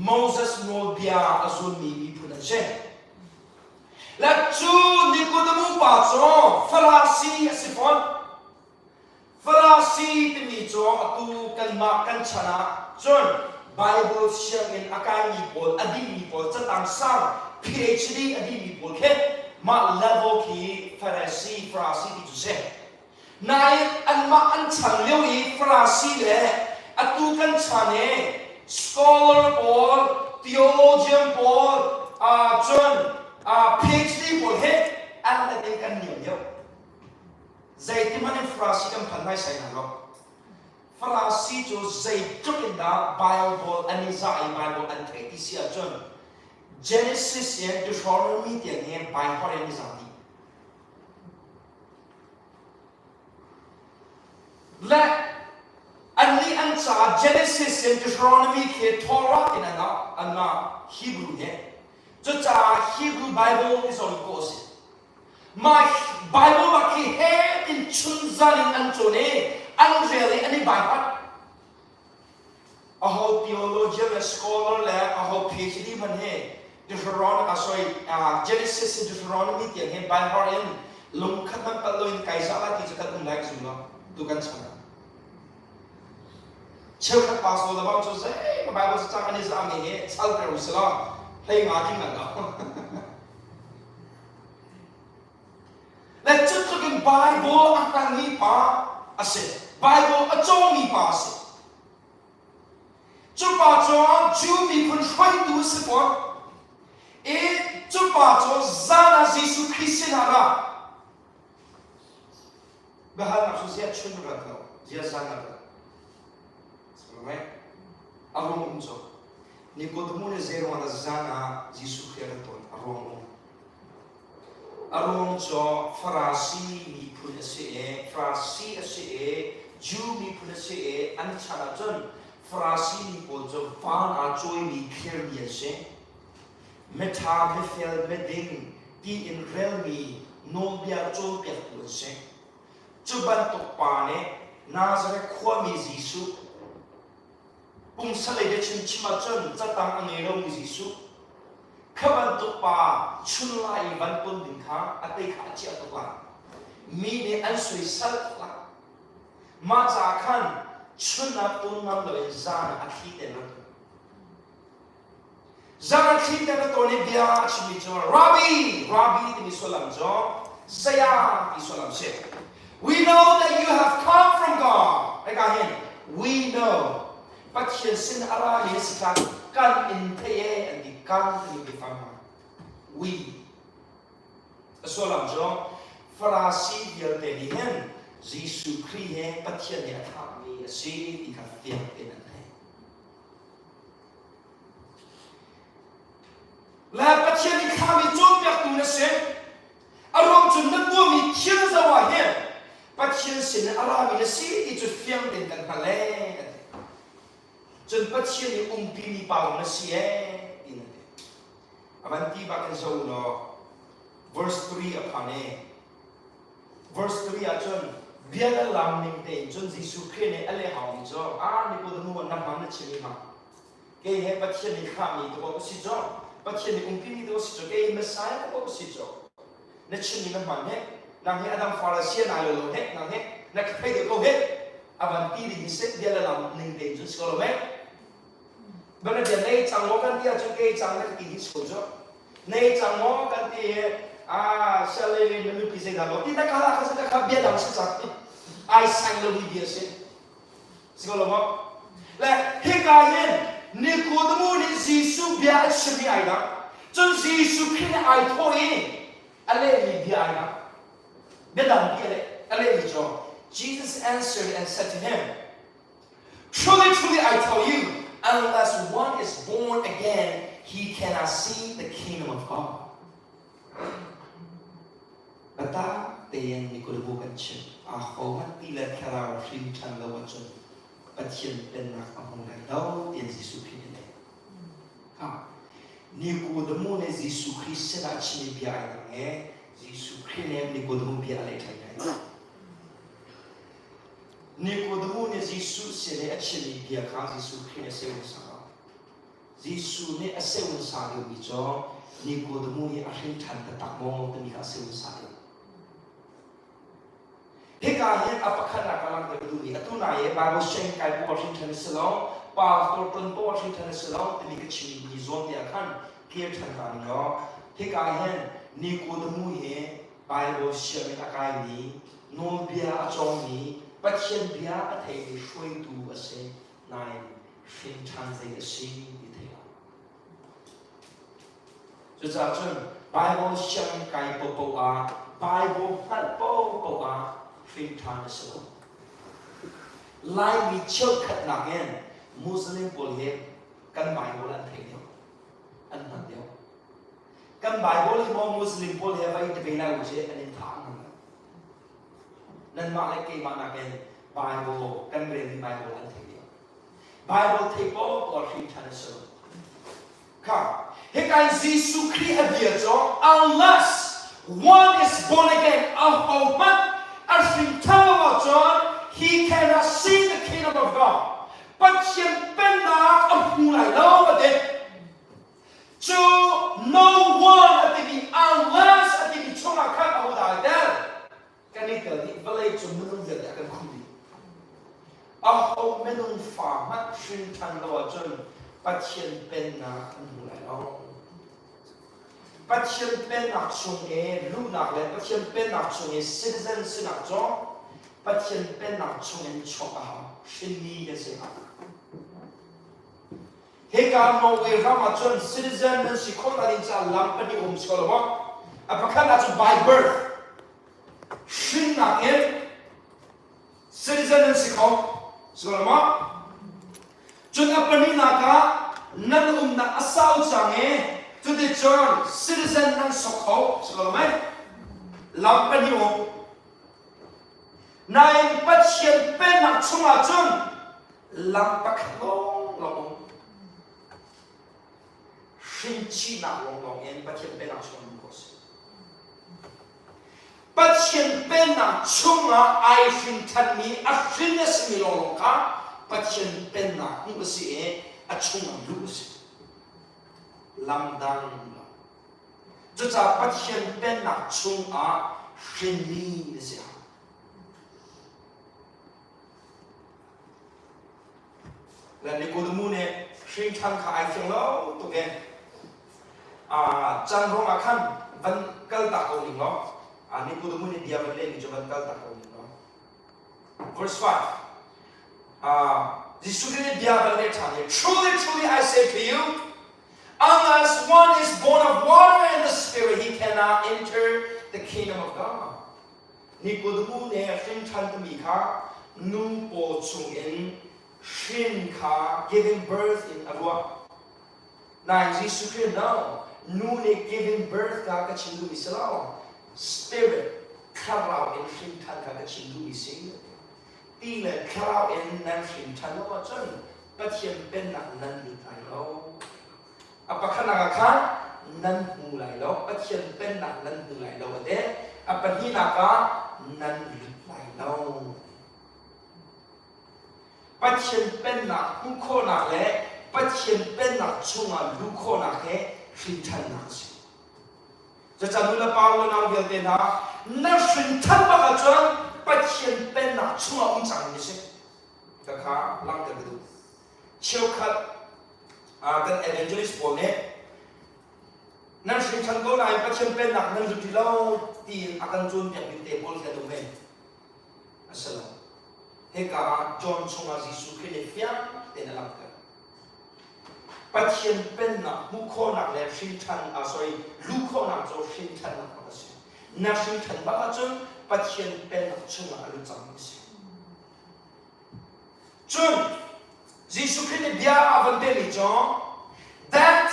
Moses โนเบียอาซุมีพุทธเสและจูนิโคดมูปาจ่อฟาราสีสิฟอนฟาราสีที่มีจ่ออตุกันมากันชนะจนไบเบิลเชื่อเงินอาการมีผลอดีตมีผลจะตั้งสร้าง PhD อดีตมีผลแค่มาเลเวลที่ฟาราสีที่จุดเสนายอันมาอันฉันเลี้ยวอีฟาราสีเลยอตุกันชนะ scholar Paul theologian Paul จนPhD ผลเห็นอันนั้นเป็นกันเหนียวเดียวใจที่มันฟราสีกันพันไม่ใช่หรอกฟราสีจูใจจุดนั้น Bible อันนี้ใจ Bible อันที่เสียจน Genesis เนี่ย Deuteronomy เนี่ย Bible อันนี้ใจและอันนี้อันจาก Genesis และ Deuteronomy คือ Torah ที่นั่นนะอันนั้น Hebrew เนี่ยจะจาก Hebrew Bible ที่ส่วนโคสิมา Bible มาคือเฮตินชุนซาลินอันโจเน่อันเรียลอันนี้ Bible เอา theologian และ scholar และเอา PhD มันเฮ Deuteronomy Genesis และ Deuteronomy ที่เห็น Bible เองลงขัดมันปัดลอยไก่ซาลาที่จะขัดมันได้สุดเนาะดูกันชนะเชื่อขัดปาสโลแล้วบางช่วงเอ้ยมา Bible จะจังอันนี้จะมีเหตุชัลเปรุสลาให้มาที่นั่นเนาะและจุดที่เป็น Bible อันนั้นมีป่าอาศัย Bible อันจงมีป่าอาศัยจุดป่าจงจูมีคนช่วยดูสิพอจุดป่าจงซานายิสุคริสต์นะละเบหานักสุเสียชุนรักเราเจ้าซานาละสมัยไหมอารมณ์อุ่นจงนิโคดมูเนี่ยเซโรมาซานายิสุคริสต์ตัวอารมณ์จ่อฟาราสีมีพุทธเสียฟาราสีเสียจูมีพุทธเสียอันชนะจนฟาราสีมีพุทธจ่อฟานอาจอยมีเคลียร์มีเสียเมทาเมเฟลเมดิงที่อินเรลมีโนเบียโจเปียกตัวเสียจุบันตกปาเนี่ยนาซาเรขวามียิสุปุ่งสลายเดชิมชิมาจนจะตั้งอันเอโรมียิสุขบันตุปาชุนลายบันตุนดินข้าอัตย์ขาเจียตุลามีเนอันสวยสักละมาจากขันชุนนับตุนนำโดยจานอาทิตย์เดนต์จานอาทิตย์เดนต์ตัวนี้เบียร์ชิมิจอราบีที่มีส่วนลำจอเสียที่ส่วนลำเสีย We know that you have come from God ไอ้การเห็น We know ปัจจัยสิ่งอะไรที่สกัดกันอินเทียอันที่กันที่มีฟังมาWe ส่วนลำจอฟาราสีเดียวแต่ที่เห็นยิสุคริสต์ปัจจัยเนี่ยทำมีสิ่งที่เขาเตรียมเป็นอะไรและปัจจัยที่เขามีจุดเปลี่ยนตัวนั้นเสียอารมณ์จุดนั้นตัวมีเชื่อสวะเห็นปัจจัยสิ่งอะไรมีสิ่งที่จุดเปลี่ยนเป็นกันมาแล้วจนปัจจัยนี้ปีมีเปล่านั้นเสียอินเดีย avanti ba kan so no verse 3 apane verse 3 achon biala lam ning te chon jisu khine ale haum jo ni ko demu na ma na chimi ma ke he patchen ni khami to ko si jo patchen ni ungki ni to si jo ke messiah ko si jo na chimi na ma he nang he adam pharisee na lo he nang he na khai de ko he avanti di set biala lam ning te chon ko lo me bana dia nei chang mo kan dia chon ke chang na ki so jo nei chang mo kan ti sale le nu pi se ga lo ti ta kala ka sa ka bia dang sa sa ai sang lo bi bia se si ko lo mo le he ka yen ni ko de mu ni jisu bia shi bi ai da chon jisu khin ai tho yin ale ni bia ai da bia dang bia le ale ni jo Jesus answered and said to him, truly, truly, I tell you, unless one is born again, he cannot see the kingdom of God. Bata tiền ni ko bu kan chen a ho man ti la kara rin chan la wa chen pat chen pen na ka hong lai dau tiền Giêsu Christ ne ha ni ko de mo ne Giêsu Christ se da chi bia na nge Giêsu Christ ne ni ko de mo bia lai thai nai ni ko de mo ne Giêsu se ne a chi bia ka Giêsu Christ ne se wa sa Giêsu ne a se wa sa de bi cho ni ko de mo ni a rin chan ta tak mo te ni ka se wa sa Hika yen apakana kalang terduhi atuna ye Bible sheng kai po Washington Salon pastor ton po Washington Salon tini kecil ni zon dia kan kia than no hika yen ni ko demu ye Bible sheng akai ni no bia achong ni patchen bia athai ni shui tu ase nai shin chan zai ase ni thai so za chen Bible sheng kai po po a Bible phat po po a Phim Than Shalom. Lai mi chêu khát nạc hen Muslim bol he kan Bible an thei dio an han dio kan Bible hi mo Muslim bol he vai te be na che an in thang nan ma lai ke ma nạc hen Bible kan re ni Bible an thei dio Bible thei po or Phim Than Shalom ka he kan Giêsu Christ a dia cho unless one is born again of man as we tell about John, he cannot see the kingdom of God. But him benak of who I know it. To no one at the unless at the chunga cut out I there. Can it tell the village of Minung that I can cool? Oh, Minung farm, not shin tan lower John, but him benak and who I know. But him pen nak chung e lu nak le but him pen nak chung e citizen sin nak jo but him pen nak chung en chok a shin ni ge se ha he ka no we rama chon citizen men si khon na din cha lam pa ni skol mo apakhan na chu by birth shin nak en citizen men si khon skol mo chun apani na ka nan na asau chang e to the John citizen ng Sokho, siguro may lampan niyo na yung pasyente na tsumatsun lampak long shinchi na long yung pasyente na tsumatsun pasyente na tsuma ay shintan ni at sinas nilolong ka pasyente na kung kasi at tsuma lus Lam dang cho cha pat hian pen nak chung a shin ni de sia la ni ko du mu ne shin thang kha ai chang lo to ge chang ro ma khan van kal ta ko ni lo ni ko du mu ne dia van le ni cho van kal ta ko ni lo verse 5 Jisu ne dia van le tha ne truly truly I say to you unless one is born of water and the Spirit, he cannot enter the kingdom of God. Nicodemus ne shin chan ta mi kha nu po chung in shin kha giving birth in abwa. Na Jesus Christ no nu ne giving birth ka ka chin lu mi salao Spirit kharao in shin chan ka chin lu mi sing. Ti le kharao in nan shin chan lo chon but him ben na nan ni tai lo. Apakhan naka nan hu lai lo pathian pen na nan hu lai lo ate apani na ka nan lut lai lo pathian pen na hu kho na le pathian pen na chunga lu kho na ke hrin than na si cho cha nu la pa lo na gel te na na hrin than ba ka chon pathian pen na chunga ung chang ni si ka kha lang te du chiêu khat kan evangelist po ne nan hrin than ko na pathian pen na nan lut lo ti akan chun pyak ni te bol ka du me assalam Heka John Chunga Jisu Kini Fiang Tena Langka Patien Penna Muko Nak Le Shintan Luko Nak Jo Shintan Nak Makasi Na Shintan Bakachun Patien Penna Chunga Alu Zamisi Chun Jisu Kini Bia Avanteli John that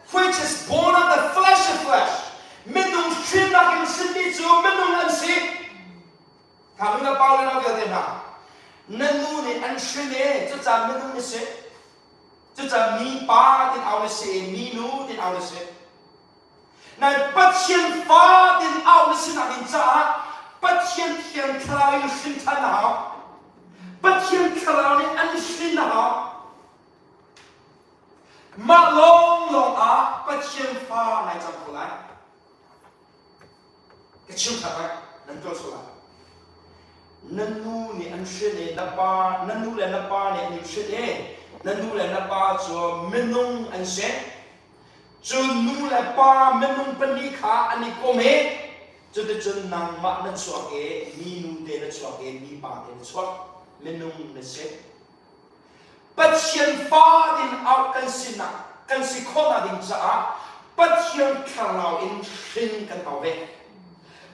which is born of the flesh of flesh Minung Shinnak in Sindizu Minung Ansi Kamina Paulina Gatena Nanu ni an shine cho cha menu ni se cho cha mi pa tin au ni se mi nu tin au ni se na pat xian fa tin au ni se na din cha pat xian thian khrao ni shin than na pat xian khrao ni an shin na ma long long a pat xian fa nai cha ko lai cái chiêu thật vậy nên cho số lại nanu ni an shine na pa nanu le na pa ne ni shine nanu le na pa cho menung an se cho nu le pa menung pani kha ani ko me cho de chun nang ma na chwa ke mi nu de na chwa ke mi pa de na chwa menung na se pat xian fa din out kan sina kan si khona din cha pat xian kharao in shin kan tao ve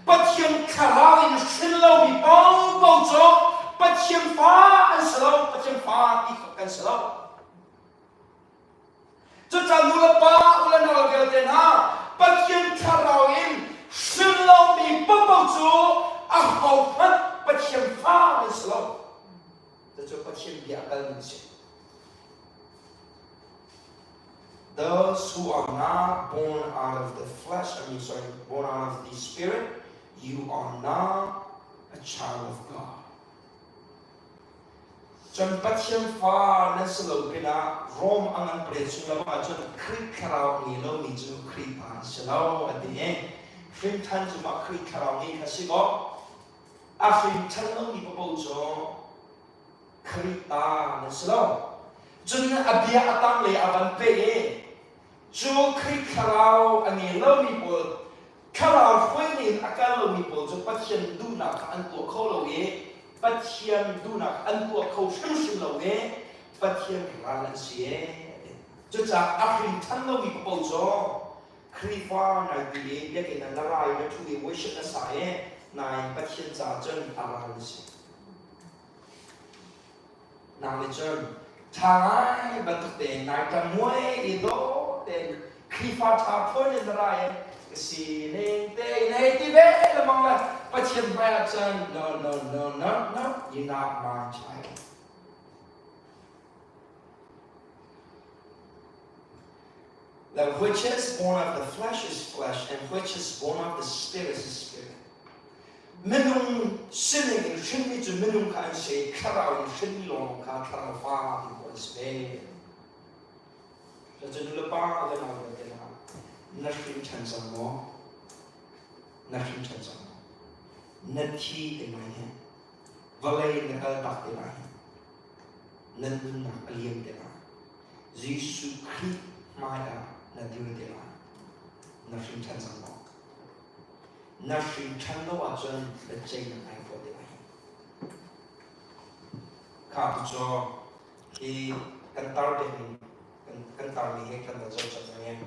Pathian kharao in shin lo mi bao bao cho pathian fa an salo pathian fa ti kan salo cho cha nu la pa ula na gel te na pathian kharao in shin lo mi bao bao cho a hau phat pathian fa an salo cho pathian bia kal ni se those who are not born out of the flesh born out of the spirit you are not a child of God. John Pathian fa na salo pina Rome ang preso la ma John Kri Karao ni lo mi ju Kri pa salo adine fin tan ju ma Kri Karao ni kasi ko a fin tan lo mi po jo Kri ta na salo John abia atang le avan pe jo Kri Karao ani lo mi po Karao Fuinin akalo mi po jo pathian du na an tu kho lo ye pathian du na an tu kho shim lo ye pathian ralan sie jo cha afrin than lo mi po jo krifa na bi ye ke na rai na tu ye worship na sa ye na pathian cha chen aran sie na le chen thai ba tu te na ta moi di do te krifa tha phoi na rai si nên tê này tí bé là mong là pathian phải chân no you're not my child that which is born of the flesh is flesh and which is born of the spirit is spirit menung sinning shini to menung kan say karao shini long ka karao fa in was be so to the bar the now Nothing turns on more. Nothing turns on more. Nati in my hand. Valet in the back in my hand. Nanduna alien de la. Zisu kri maya nadiu de la. Nothing turns on more. Nothing turns on more. The chain and I for de la. Kapucho. He cantar de me. Cantar me. He cantar de me.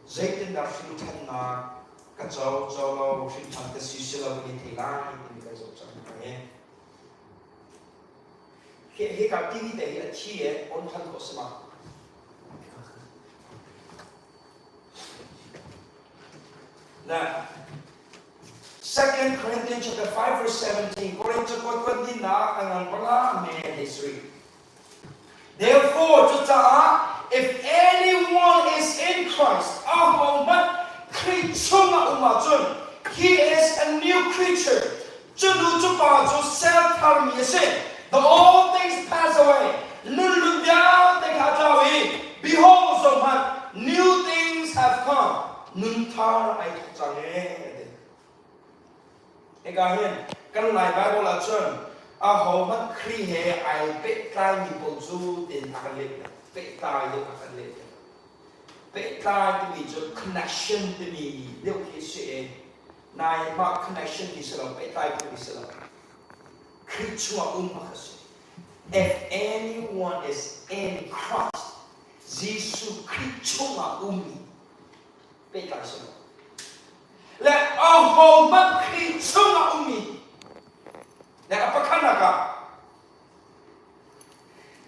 Zaitin da fin tan na ka chau lo fin tan ta si sila ni thila ni ka zo chang ne he ka ti ni de chi e on tan ko sama na 2 Corinthians chapter 5 verse 17 Corinthians ko din na ang pala me history therefore if anyone is in Christ, chunga umachun. He is a new creature. Chunu chupa chu self harmi ase. The old things pass away. Lulu down the kajawi. Behold, so much new things have come. Nuntar ai thangé. Ega hiền, căn lại Bible là chun. A hầu mất khi hệ ai bệ tai mi bộ du đến akan lệ. Bệ tai đến akan lệ. Bệ tai thì mi cho connection thì mi liệu khi sẽ này mà connection thì sẽ là bệ tai thì sẽ là khi chua mà sẽ. If anyone is in Christ, Jesus Christ chua bệ tai sẽ là a hầu mất khi chua Nè apa kana ka?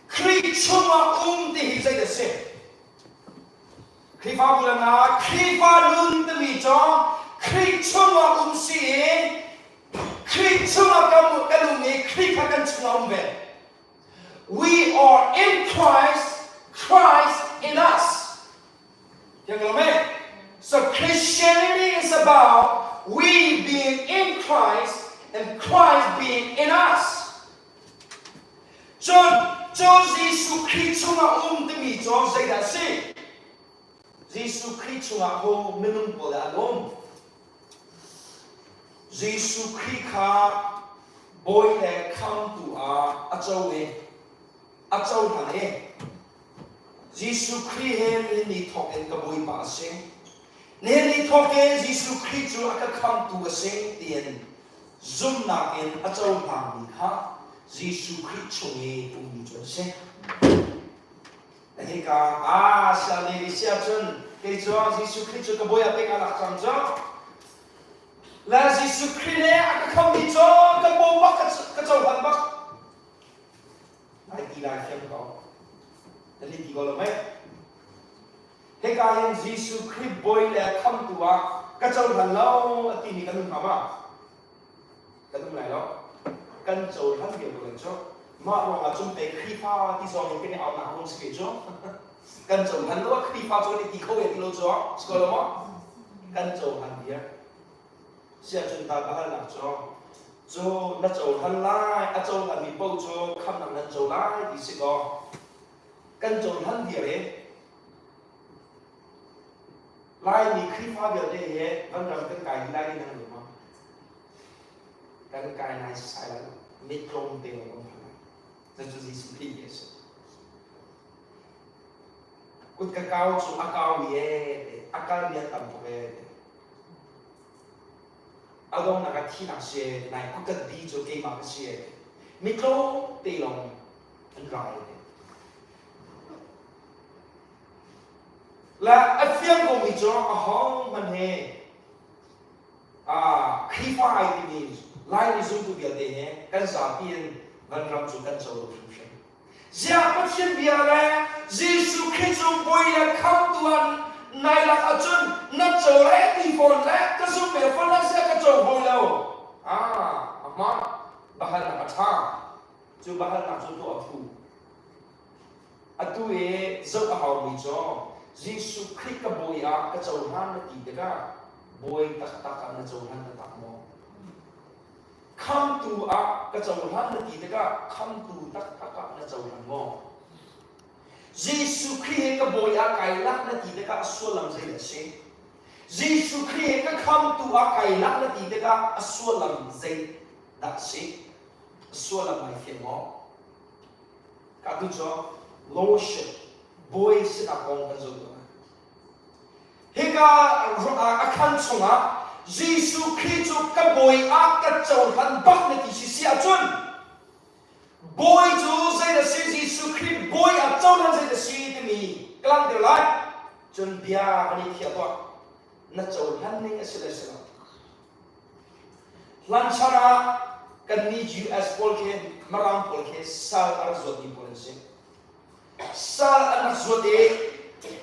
Khi chuma thì dây được xem. Khi pha bùa na, khi pha lưng thì mi cho, khi chuma si, khi chuma kamu kalu ni, khi pha kan chuma về. We are in Christ, Christ in us. Yang ngerti? So Christianity is about we being in Christ. And Christ being in us. Cho Jesus Christ to mi cho say that say. Jesus Christ ho minum po da lom. Jesus Christ ka boy le come to a chau e. A chau han e. Jesus Christ he ni thok en ka boy ba se. Ne ni thok e Jesus Christ aka come to a se tien. Zoom na in a châu vàng mi ha Jesus Christ chung e umi chuẩn se. Thế cả sao này đi xem chân cái cho Jesus Christ cho bôi áp cái lạc trăng cho là Jesus Christ này không đi cho cái bông bắc cái châu vàng bắc. Ai đi lại xem có, để đi gọi là mấy. Thế cả hiện Jesus Christ bôi là không tu cái châu vàng lâu thì mình cần làm mà. Cái này đó, cần châu hắn hiểu được cho, mà rồi là chúng ta khi pha thì do những cái này ảo nào không sẽ cho, cần châu hắn đó khi pha cho thì không phải lâu cho, có đúng không? Cần châu hắn gì á, sẽ chúng ta bảo là cho nó châu hắn lại, châu hắn bị bao cho không nằm châu lại thì sẽ có, cần châu hắn gì đấy, lại thì khi pha biểu đây vẫn làm cái lại đi năng được không? Kan kai nai sai la mit krong te lo kon phana za chu ji simpli yes kut ka kaw chu akaw ye akal ya tam ve adong na ka thi na se nai kut ka di chu ke ma ka se mit krong te lo an rai la a phiang ko mi cho a hong man he khi phai thì mi lai ni zoom tu bia de he kan sa pien van ram chu kan chaw lu shen ja pat chen bia la Jesus Christ boy la kham tuan nai la achun na chaw la ti for la ka zoom be for la sa ka chaw boy la ama bahal na atha chu bahal na chu to thu atu e zo a haw mi cho Jesus Christ ka boy ka chaw han na ti de ka boy tak tak na chaw han na tak mo come to cái châu hắn là gì đấy cả come to tất cả cái châu hắn ngô Jesus Christ cái bồi cái lắc là gì đấy cả xua làm gì đấy xem Jesus Christ cái come to cái lắc là gì đấy cả xua làm gì đấy xem xua làm mai phiền ngô cả tu cho lordship bồi sẽ là con cái châu đó thế cả khăn chung Jesus Christ ka boy ka chaw han bak na ti sia chun boy chu sai da si Jesus Christ boy a chaw han sai da si ti mi klang de lai chun bia ani khia to na chaw han ning asila sila lan chara kan ni US pol ke maram pol ke sal ar zot ni pol se sal an zot e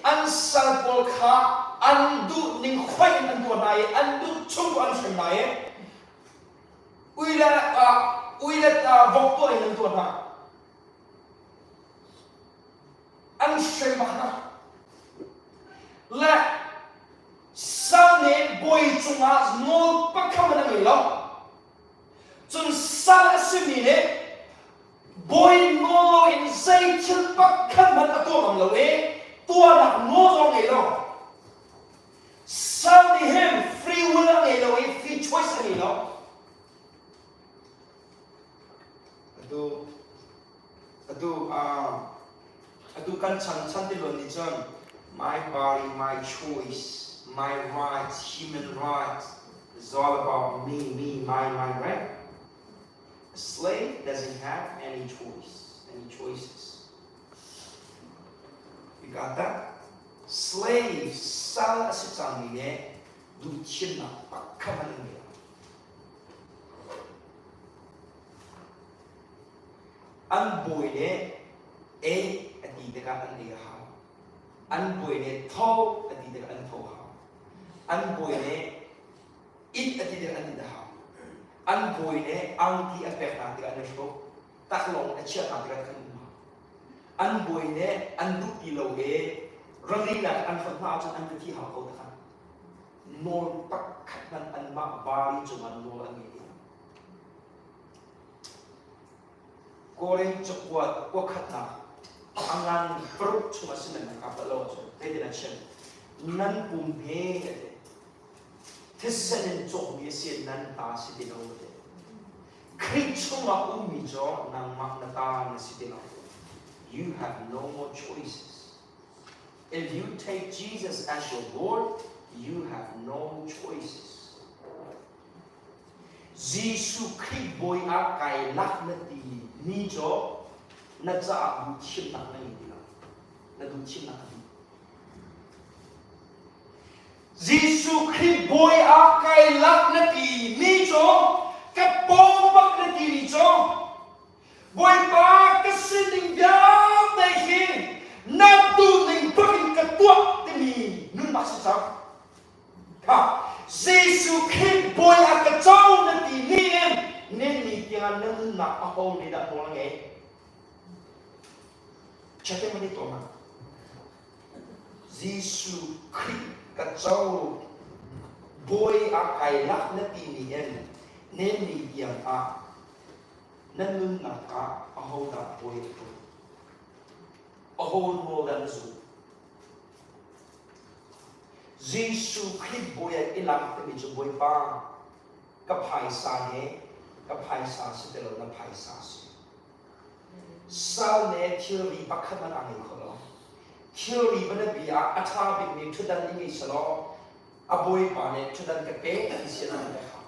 an sal pol kha an du ning khoai an tu nai an du chung an shem nai uila vok to an tu na an shem na la sam ne boy chunga no pakhamana ngilo chun sal asimine boy no in say chil pakhaman atom lo we tua nak no zo ngilo sal ni him free will ngilo we free choice ngilo adu kan chan tilon ni chon my body, my choice, my rights, human rights. It's all about me, my, right? A slave doesn't have any choices. You got that? Slaves, sal asitangine, du china pakamalinge. Unboyne, adidega andiga. Unboyne thâu adidega antho ha. Unboyne it adidega andida ha. Unboyne angti apekna diga anto. Taklong achia diga kanuma. Unboyne anduti loge ralina anfatna chan anti ha ko ta. Nol pakhatnan anma bari chuman nol angi. Koreng chokwa kokhatna angan perut cuma senang apa lo so tidak nation nan pumhe tesanen jok biasa nan ta sidino de kri cuma jo nang makna ta na sidino. You have no more choices. If you take Jesus as your Lord, you have no choices. Jesus kri boy akai laknati ni jo na cha du chim na nai dila na du chim na ni Jesus Christ boy a kai lak na ti ni cho ka pom bak na ti ni cho boy ba ka sining ya dai hin na du ning pakin ka tua ti ni nun ba sa ha Jesus Christ boy a ka chau na ti ni nên ni tiang na na a ho ni da to ngai Check in with it, Jesus Christ, kacau boy akai lak na tinian, neni yang nanun naka aho da boy itu, aho mo dan zu. Jesus Christ boy ilang temi jo boy pa, kapai sa setelo na pai sa. Sal ne theory bakhat man angi kholo theory bana bia atha big ni thudan ni salo aboy pa ne thudan ka pe ani sina ne ha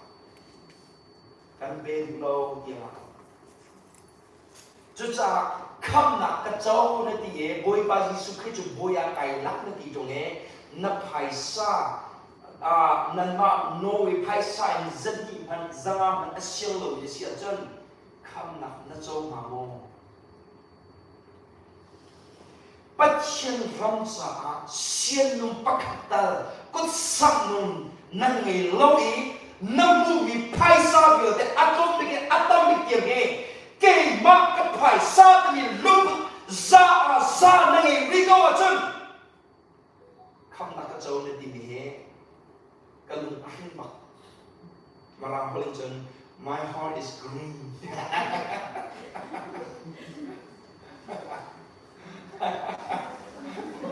kan be lo dia chu cha kham na ka chau na ti e boy pa Jesus Christ boy a kai lak na ti jong e na phaisa nan ma no we phaisa in zati man zanga man asyal lo ni sia chen kham na chau ma mo Patchen ramsa sian nung pakatal kut sam nung nangai lowi namu mi paisa bio de atom ge ke mak ka paisa ni lu za nangai rigo achun kham na ka chau ne di mi he kalung ahin bak marang holing chun my heart is green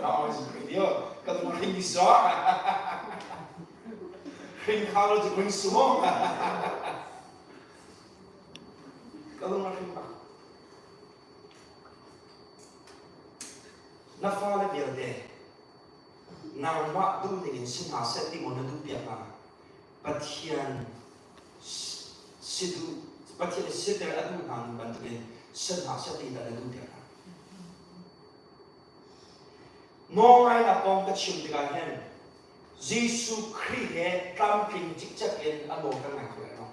Oh, it's pretty good. Because we're in the store. Green color to green smoke. Kalau makin pak. Na fala dia deh. Na waktu dengan sinha setting mana tu dia apa? Patian situ adu kan bantu dia sinha setting dah adu dia. Nongai na pong kachim diga hen Jesus Christ he camping chikchak en alo ka na ko no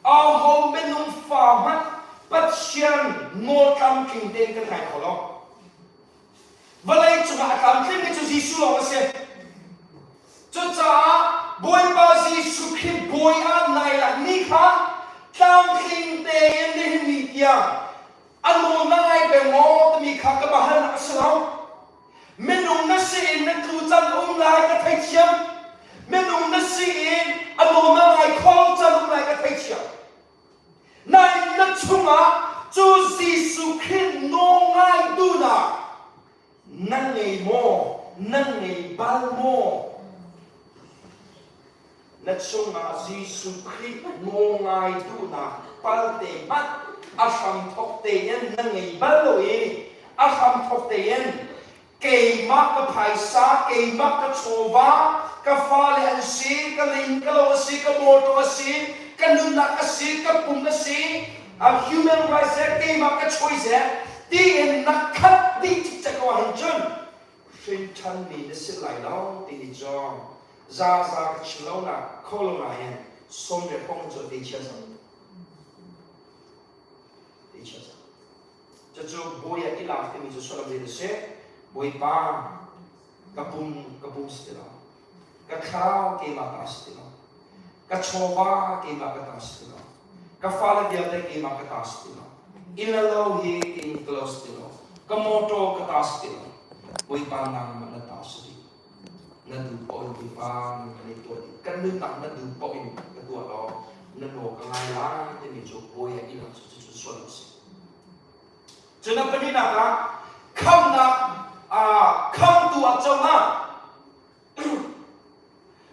a ho menung fa ma pathian no camping den ka na ko lo balai chunga camping ke Jesus lo se cho cha boy ba Jesus Christ boy a nai la ni kha camping den ni dia alo nai be mo mi kha ka ba han aslo Menung nasi na tujan lai ka thai chiam menung na siin ano na ngai khol chalung nai ka thei chia nai na chunga chu Giêsu Christ no ngai tu na nan ngei mo nan ngei bal mo na chunga Giêsu Christ no ngai tu na pal te mat asham thok te yen nan ngei bal lo e asham thok te yen kei mak ka phaisa kei mak ka chova ka fale an si ka ling ka lo si ka moto si ka nunna ka si ka pum ka si a human rights kei mak ka choice ti en nak khat ti chi cha ko han chun shin chan ni de si lai lo ti ni jo za ka chilo na kholo na hen som de phong cho ti cha sa ti cha sa cho cho boya ila ti mi cho so la de se boi pa kapum stila ka khao ke ma ta stila ka chowa ke ma ka ta stila ka fala dia ke ma ka ta stila inalo he ke close stila ka moto ka ta stila boi pa nang ma na ta stila na du po boi pa na ni to ka nu tak na du po in ka to lo na no ka ngai la te ni jo boi ya ila so so cho na pa ni na ka kham na come to a chama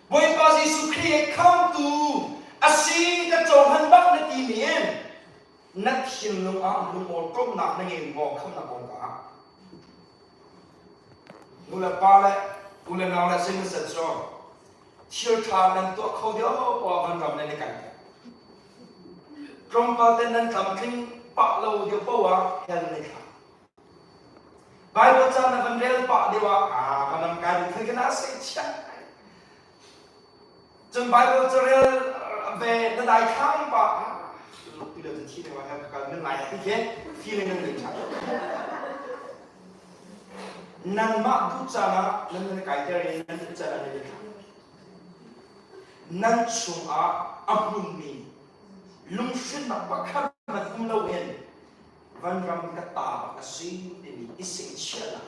boy pa Giêsu Christ come to a sing ka chom han bak na ti mien nat hin lung a lung mo trom nak na nge mo kham na kong ka mula pa le ula na la sing sa cho thier tha nan to khau dio po ban ram ne kai trom pa ten nan kam thing pa lo dio po wa hel ne ka Bible chan na vandel pa dewa kanam kai thil kana se cha chun Bible charel ve na dai kham pa pi lo chi dewa ha ka nan lai ti ke feeling nan cha nan ma du cha na nan kai te re nan cha na ne nan chung a apun ni lung shin na pa kha na kum lo wen van ram ka ta ka si de ni essential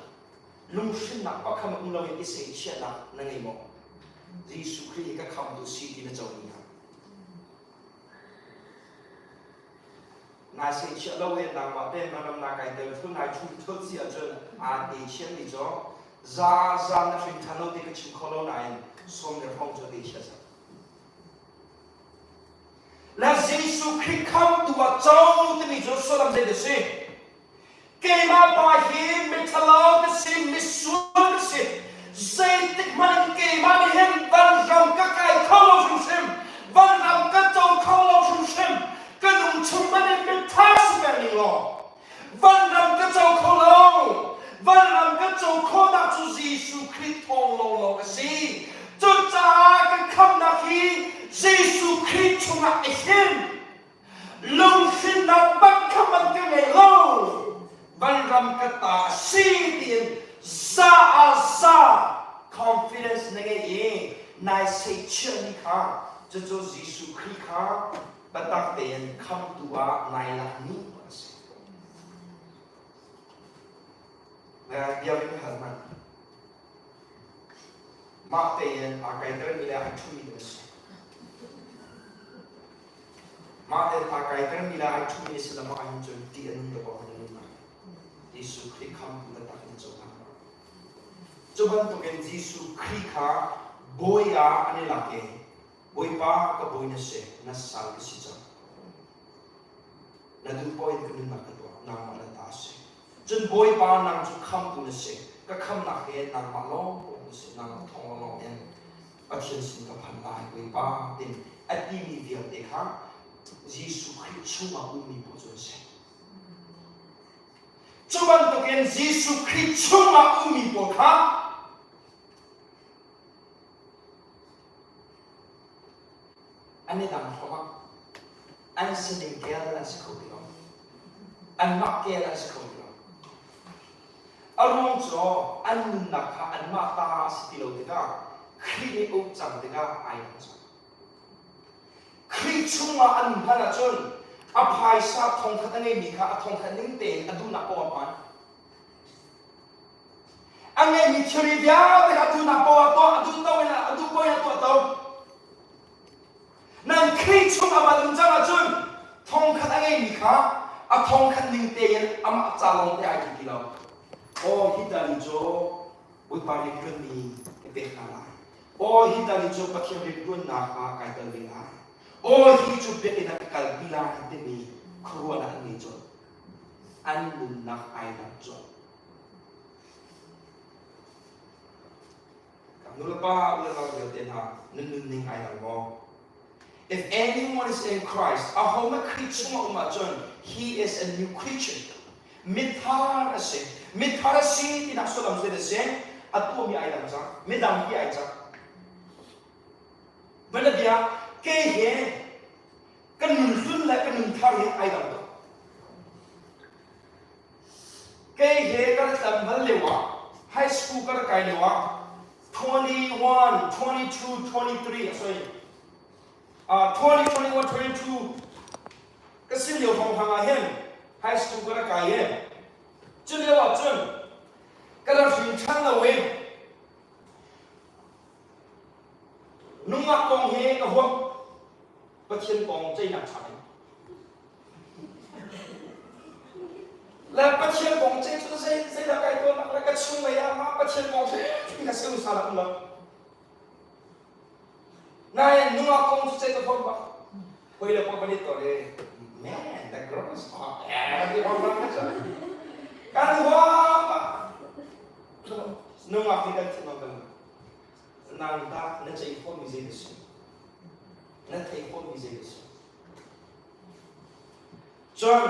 lung shin na pa kham ung lo wen essential na ngai mo Giêsu Christ ka kham tu si ti na chaw ni ha na se chia lo wen na ma te na nam na kai de thu na chu thu si a chen a de chen ni jo za na fin than lo de ka chim kho lo na yin som de phong cho de chia sa là Giêsu Christ come to a châu thì mình cho số làm gì được gì? Cái mà bài hiến mình thà lâu cái gì mình xuống cái gì? Dây tích mình cái mà mình hiến văn rộng các cái không lâu trong xem, văn rộng các châu không lâu trong xem, cái đồng chung mình thay sự việc này lo. Văn rộng các châu không lâu, văn rộng các châu không đạt cho Giêsu Christ thong lâu cái gì? Cho cha cái khăm là khi Giêsu Christ chung là hiến lung xin là bắt khăm bằng cái ngày lâu văn râm cái ta si tiền za confidence này cái gì này sẽ chưa đi khá cho Giêsu Christ khá bắt đặt tiền khăm tua này là ní và điều này hẳn mà mà tiền cái đó là hành trung được mà để ta cái đó là ai chung như là mà anh chọn tiền được bao nhiêu mà Giêsu Christ không được đặt lên chỗ nào cho bạn tôi cái Giêsu Christ cả bôi anh ấy là cái bôi ba cái bôi nó sẽ nó sao cái gì chứ là đủ bôi cái nên là cái đó nằm mà là ta sẽ chân bôi ba nằm chỗ không cũng nó sẽ cái không là cái nằm mà lo cũng sẽ nằm thong lo em ở trên sinh cái phần lại bôi ba đến ở đi việc để khác Giêsu Christ chung mà umi bộ chuẩn sẽ. Cho bạn tôi khen Giêsu Christ chung mà umi bộ khác. Anh ấy làm khó không? Anh xin đừng kia là sẽ không được. Anh mắc kia là sẽ không được. Anh mong cho anh muốn nạp khá anh mắc ta sẽ tiêu được cả. Khi đi ốc chẳng được cả ai không chẳng. Khi chung mà anh hả là chân áp hai sa thông khát anh ấy mi khá thông khát những tiền anh đúng là có bạn anh ange mi thiri dia de ka tu na po to adu ko ya to nan khri chung ama lung jang a chun thong khat ange mi kha a thong khat ning te yen ama cha long te ai ki lo o hi da ni jo ui pa ni kun ni pe kha la o hi da ni jo pa khim ri kun na kha kai ta le la o hi chu pe ina kal bi la te mi khruwa na ni jo an lun na ai na jo Nulapa ulama ten ha nun ai na mo. If anyone is in Christ, a home creature umachon, he is a new creature. Mitharasi tinaksulam se desen atu mi ai lang sa, medang pi ai sa. Benda dia ke he kan sun la kan thar he ai lang. Ke he kan tambal lewa, high school kan kai lewa. 21, 22, 23, sorry. 20, 21, 22. Kasi liu hong hang ahem. High school ka na kaya. Jun liu wa jun. Kada fin chang na we. Nung nga kong he ka huwag. Ba thiên kong chay nang chai. La ba thiên kong chay chu say la kai to la ka chung ma ya ma ba thiên kong chay. Ka siêu sa la lo. Này nung nga kong chay to ba. Hoy la pa ba ni to le. Man, that girl is hot. Di ba ba ka? Kan wa ba. Nung nga fi kan tin ba. Nang ta na chay ko mi zai da shi. Na tai ko mi zai da shi. John,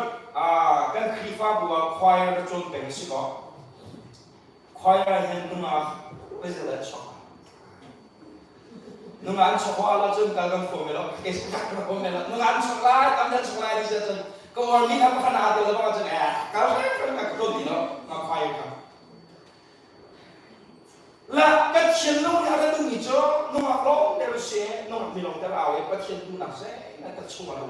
kan krifa bua choir da chon beng si ko. Choir hen nung nga bây giờ là chọn nung ăn chọn ala chun kal gam ko melo ke si ka ko melo nung ăn chọn la kam dan chọn la di sa chun ko or mi ha pa na de ba chun ka ka ko di no na choir ka la ka chen nung ya da nung ni cho nung a lo de se nung mi long da ra we pa chen tu na se na ka chu ma no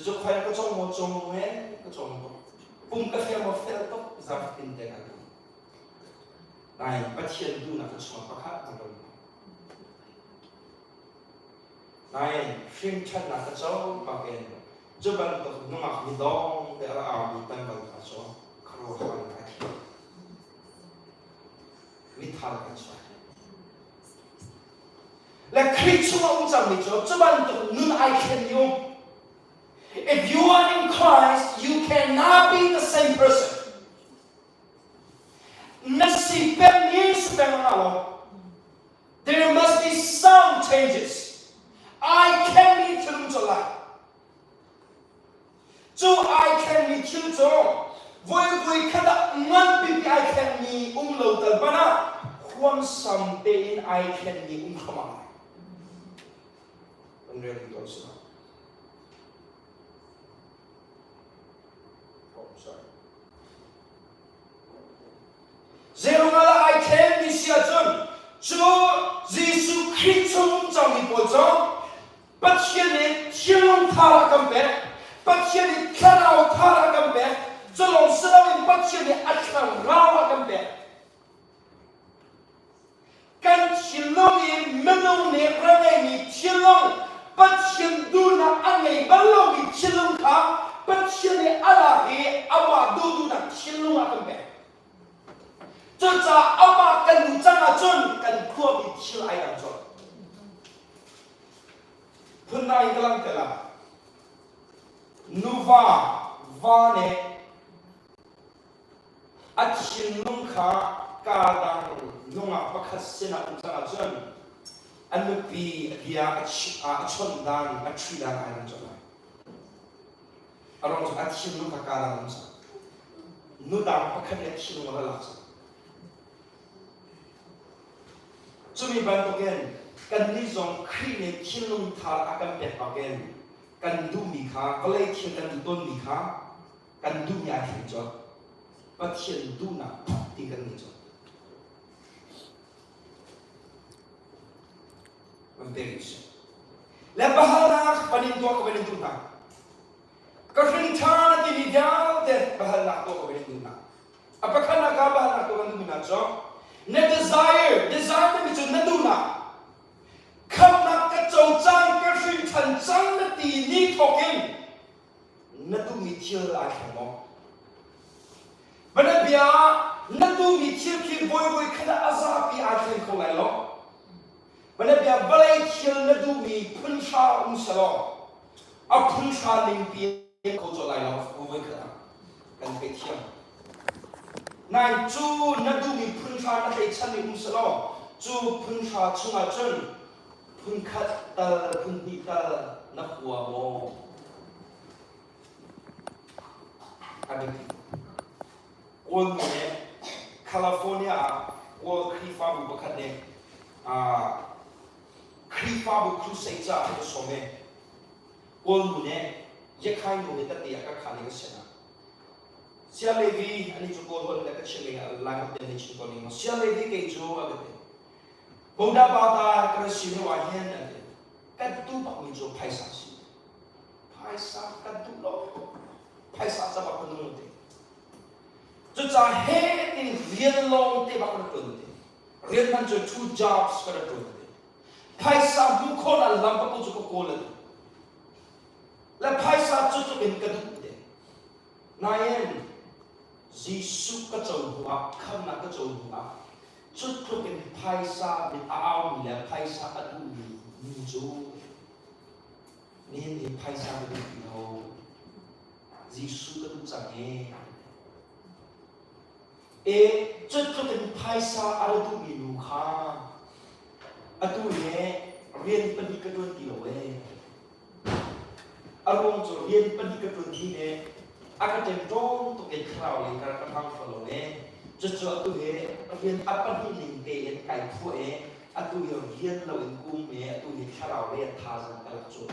就快个钟我钟哎，个钟不，不个费我费了都咋定的那个？哎，把天都那个钟不看那个。哎，film chat那个钟把给，这边都弄啊mi dong de la mi tan ba ka so, karo ha ka ki. Mi thal ka so. La creature ong jang mi jo, 这边都nun ai can用。If you are in Christ, you cannot be the same person. There must be some changes. I can be true to life. So I can be true to voi kada man bi I can be lo tal bana huam someday I can be khama. I'm really close now. Zero I can be certain. So Jesus Christ trong mi bộ trong, bất hiền ni thiên tha ra cầm bé, bất hiền ni khao tha ra cầm bé, cho lòng sơ ni bất hiền ni ăn khang rau ra cầm bé. Căn thiên long ni minh long ni ra ngày ni thiên long, bất hiền du na ăn ngày ban long ni thiên long khá, bất hiền ni ăn là he, ama du na thiên long ra cầm bé. Cho cha ama cần chăng là chun cần khua bị chill ai làm chun. Hôm nay cái lăng cái là nuva vane achin nung kha ka dang nung a pakhat sena chang a chun anu pi dia a chon dan a tri dan ai làm chun. Arong achin nung kha ka dang sa nu dang pakhat le chin nung la la. Chumi ban token kan ni zong khri ne thilung thar akam pet token kan du mi kha kalai thil kan don mi kha kan du ya thil cho pa thil du na ti kan ni cho am perish la bahana panin to ko benin tu na ka khrin thar ti ni dal de bahana to ko benin tu na apakana ka bahana to cho na desire na mi chu na du na kham na ka chau chang ka rin than chang na ti ni thokin na du mi thil a khamo bana bia na du mi thil ki boy khana aza pi a thil ko lai lo bana bia balai thil na du mi phun sha salo a phun sha ling pi ko cho lai lo boy khana kan pe thiam nai chu na du mi phun sha na te chan ni salo chu phun sha chunga chun phun khat ta phun ni ta na huwa mo adit wol ne California wol khifa bu bakhat ne khifa bu crusade cha ko some wol ne yekhai no ne ta te ka khani ka sena sia Levi ani chu ko hol ka chile la ka te ni chu ko ni sia Levi ke chu agate Buddha Bata ka sinu wa hen ate ka tu ba mi chu phai sa si phai sa ka tu lo phai sa cha ba ko nu te chu cha he in real long te ba ko tu te real man chu two jobs ka tu te phai sa bu ko na lam ba ko chu ko le la phai sa chu chu in ka tu te na yen Jesus ka chau hua kham na ka chau hua chút thuộc cái phai sa bị ao mình là phai sa ăn uống mình chú nên thì phai sa bị đâu Jesus cái đúng rằng nghe chút thuộc cái phai sa ăn uống mình luôn khá ăn uống nghe riêng bên đi cái đôi kiểu ấy ăn uống cho riêng bên đi cái đôi gì này akan cenderung untuk ikhlau li karena kang follow cho tu he rian apa ni ling te en kai phu atu yo rian lo in kum atu ni kharau le tha san kal chu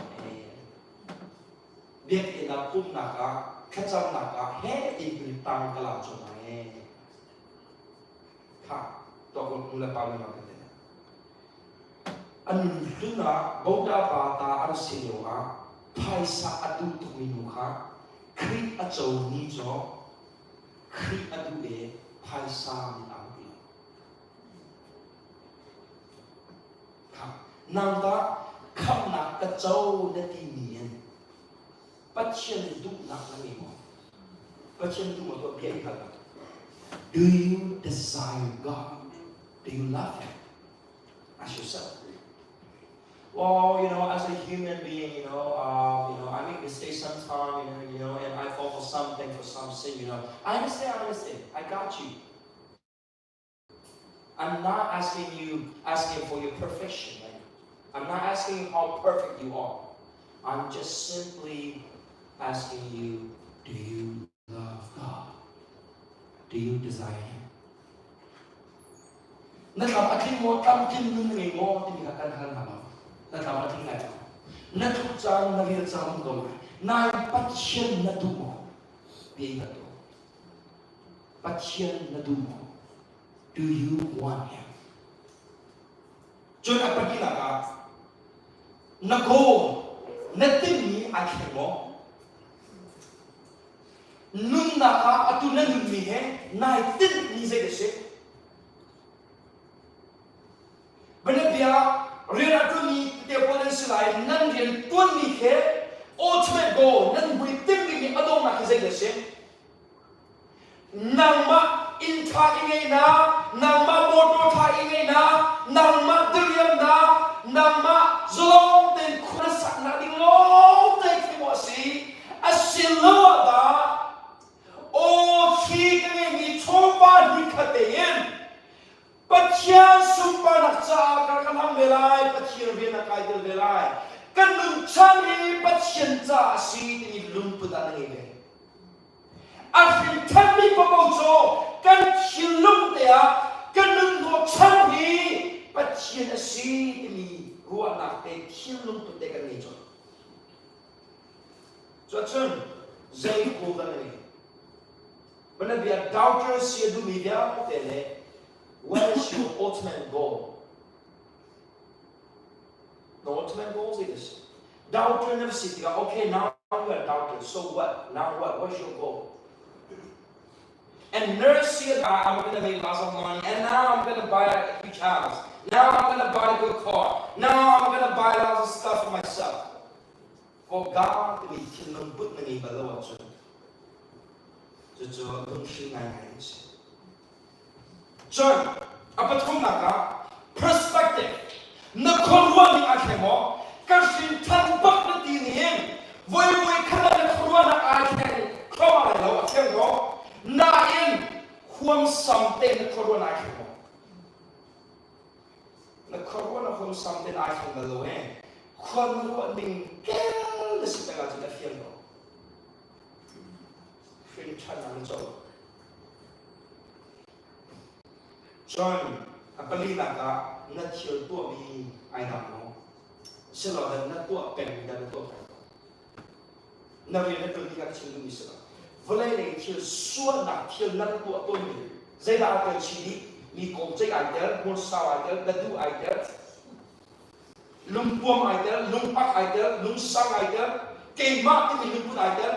biak ina kum na ka khacham na ka he in bil tang kala chu kha to ko mula pa ma ka te an luna Buddha Bata ar sinyo a phai sa atu tu inu kha Krit a châu ni cho Krit a du phai sa mi ang pi kham nang ta kham na ka châu na ti mien pat chen du na mi mo pat chen du mo to pi kha do you desire God? Do you love Him? Ask yourself. Well, as a human being, I make mistakes sometimes, and I fall for something, for some sin, I understand. I got you. I'm not asking for your perfection, right? I'm not asking you how perfect you are. I'm just simply asking you, do you love God? Do you desire Him? Nakam akin mo tam kin nun ngay mo tinikakan hal na tama ting na na tu chang na rir chang do na patchen na du mo be na do patchen na du mo do you want Him chon apati na ka na go na tin ni akhe mo nun na ka atu na nun mi he na tin ni se de bana bia Rian tu ni dia boleh selai nan rian tuan ni ke ultimate goal nan bui tim ni adong nak kisah kisah nang ma inta ingai na nang ma motor tha ingai na nang ma diriam na nang ma zolong ten kuasa na ding long ten kimosi asilo da o khi cái ni choba ni khateyen Pathian sumpa nak cha ka kan ham velai pathian ve na kai del velai kan lum chan ni pathian cha si ni lum pu da ngai ve afin tan mi pa bo cho kan chilum te a kan lum do chan ni pathian si ni ruwa na te chilum pu te kan ni cho chun zai ko da ngai bana bia doubters si du mi dia te le What is your ultimate goal? The ultimate goal is this. Doubter never sit there. Okay, now you are a doubter. So what? Now what? What's your goal? And nurse said, I'm going to make lots of money, and now I'm going to buy a huge house. Now I'm going to buy a good car. Now I'm going to buy lots of stuff for myself. For God to be kingdom put me below us. So don't see my hands. John, apa thong naka perspective. Nakorwa ni akemo. Kasi tanpak na tinihin. Voy kana nakorwa na akemo. Koma na lawa akemo. Nain huam something nakorwa na akemo. Nakorwa na huam something akemo loe. Huam nawa ning kel nasitaga jina fiyan ko. John, apalila ka na thiel tua mi ai nam no. Selo dan na tua pen dan tua pen. Na vi na tu ni ka chin mi selo. Volai le thiel suat na thiel na tua tu mi. Zai da ka chi mi kom chai ai der, mon sa ai der, da du ai der. Lung puam ai der, lung pak ai der, lung sang ai der. Ke ma ti mi lung pun ai der.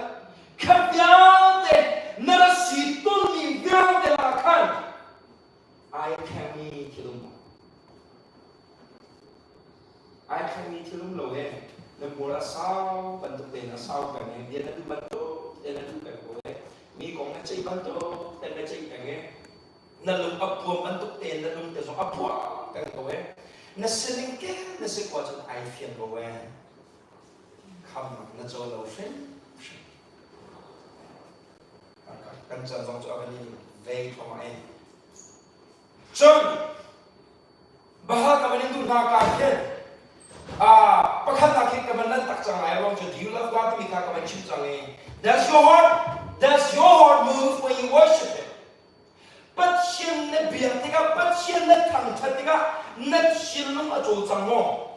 Kapiate narasitun ni de la kan. I can meet him. I can meet him low end. The more sao, but the pain is sao can end. Yet the banto, then a look at go. Me gong a chay banto, then a chay again. Na look up to a banto, then the look is up can go. Na selling care, the sick was an I feel go away. Come, that's all of him. Kan chân dòng cho anh về cho mọi em. John, bahag kami nito nakakakit. Pagkakakit ka man lang takchang ayaw do you love God? Kami kakamay chimchang eh. Does your heart move when you worship Him? But siyang nabiyate ka, but siyang natangtati ka, natsiyang ajotsang mo.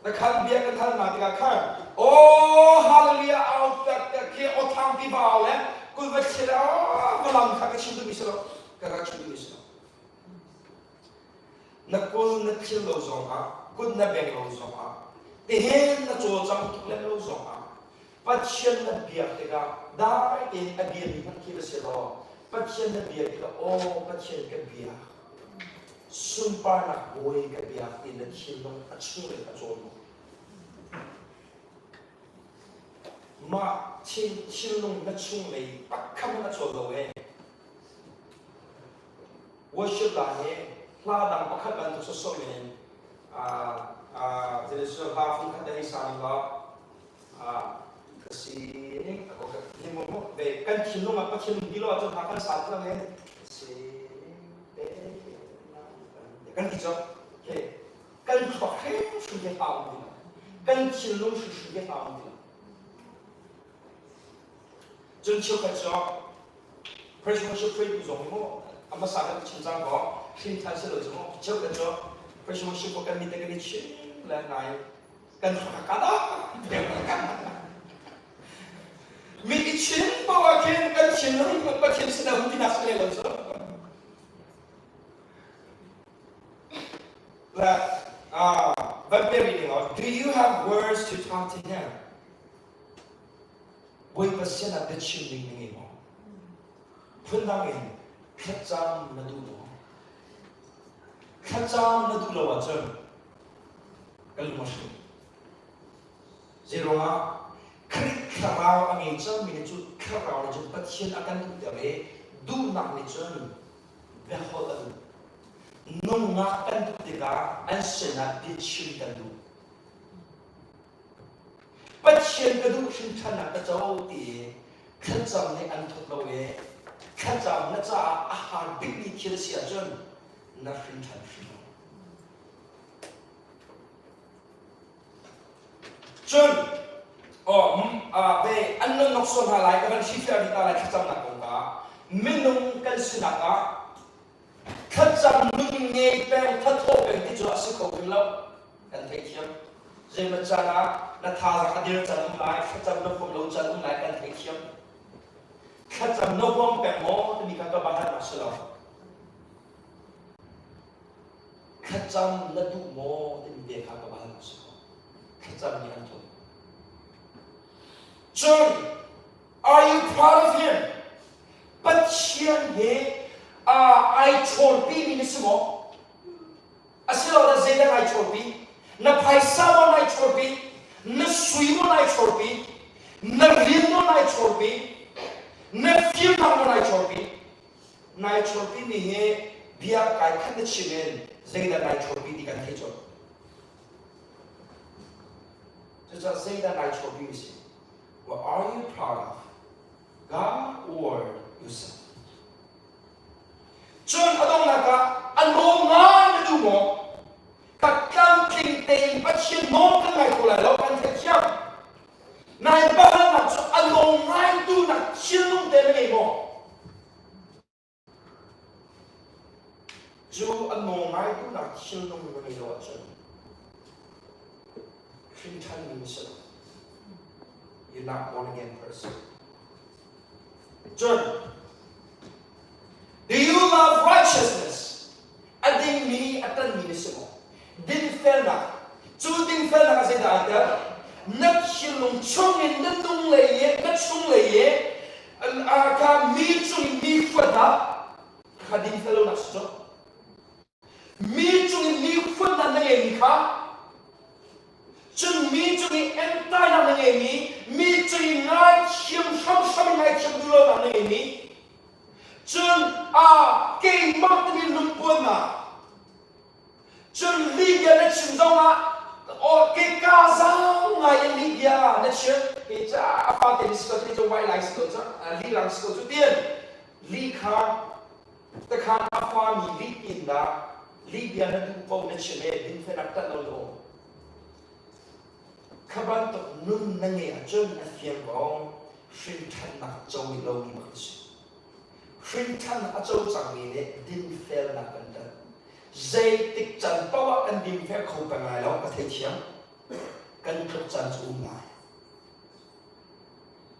Nakagbiyak ka tayo natin ka kan. Oh, hallelujah, out that kaya otang pibaw eh. Kung ba't sila, walang kakachindong islo, kakachindong islo. Nakul na chilo zong ha, good na beng lo zong ha, tihin na chojang tuklan lo zong ha, patsyan na biyak ka, dahil agyan ng kila sila, patsyan na biyak ka, oh, patsyan ka biyak. Sumpah na boy ka biyak, ina chilong at sulit at cholo. Ma chilong na chulay, pakam na cholo eh. Worship lahi, ladang pakaban to sa somen. Jesu hafung kada isang ba, kasi ako himo mo, be kan chilong apa chilong dilo ato hakan sa ato eh. Si kan kicho, okay, kan pakhe suge haung dilo, kan chilong suge haung dilo. Just chill at job. Praise worship praise is on more. I'm a saga chinzang go. Shin tansel is more. Chill at job. Praise worship for can be taken chin. Let night. Can fakada. Make it chin. Power can chin. But chin sit down. Did not say also. But maybe do you have words to talk to Him? Boy pasyan at the chimney mo. Punangin, katsam na dulo. Katsam na dulo wajan. Kalmasyo. Zero nga, krik karaw ang itsang minitut karaw na dyan pasyan akan tutame, dunang nitsan, beholan. Nung nga kan tutika, ang senat bitsin kadu. Pasyan ka doon siyang tanak na tao di katsam na ang tutlawe katsam na sa ahar bigli kira siya dyan na siyang tanak siya dyan be anong nokson halay ka man siya di talay katsam na kong ka minong kalsinaka katsam nung ngay pang tatopeng di dyan asiko kimlaw kan take him Zay matsana na thala kadir chanung lai, katsam na pumlaw chanung lai kan tekyam. Katsam na buwang pemo, dami kakabahan na sila. Katsam na dumo, dami kakabahan na sila. Katsam ni Anton. John, are you proud of Him? bất chiên hệ ai chôn pi mình sẽ mò asilo da zeda ai chôn pi na paisa mo ai chôn pi na suy mo ai chôn pi na rin mo ai chôn pi na phim mo ai chôn pi nai chôn pi ni he bia kai khan chimen zeda nai chôn pi di kan the chon so zeda nai chôn pi mi what are you proud of God or yourself chun adong naka ano nga na mo kakam ting ting but shin mo kan ngai ko la lo kan the chiam nai ba na chu ano ngai tu na shin lung te ngai mo chu ano ngai tu na shin lung ngai lo chun shin chan mi se you're not born again person chun do you love righteousness? Ading mi atan mi nismo. Din felna. Chu din felna kasi data. Nak silong chungin nandung leye, nak chung leye. Ka mi chung mi fada. Ka din felo nakso. Mi chung mi fada na ngemi ka. Chung mi chung entay na ngemi. Mi chung ngai chim sham ngai chim dulo na ngemi. Chun cái mắt mình lung cuốn mà chun Libya nó chừng rong cái ca giáo ngày Libya nó chừng cái cha pha tiền sửa cái chỗ vay lại sửa cho Li làm sửa cho tiền Li khang cái khang pha mi Li tiền đó Libya nó cũng bao nó chừng này đến phải nạp tận lâu các bạn tập nung năng nghe chun là phiền của sinh thành nạp châu đi lâu đi mà khinh thân ở châu chẳng vì đấy đinh phèn là cần tận dây tích trần bao anh đinh phèn không cần lại đó có thể chiếm cần thực trần chung lại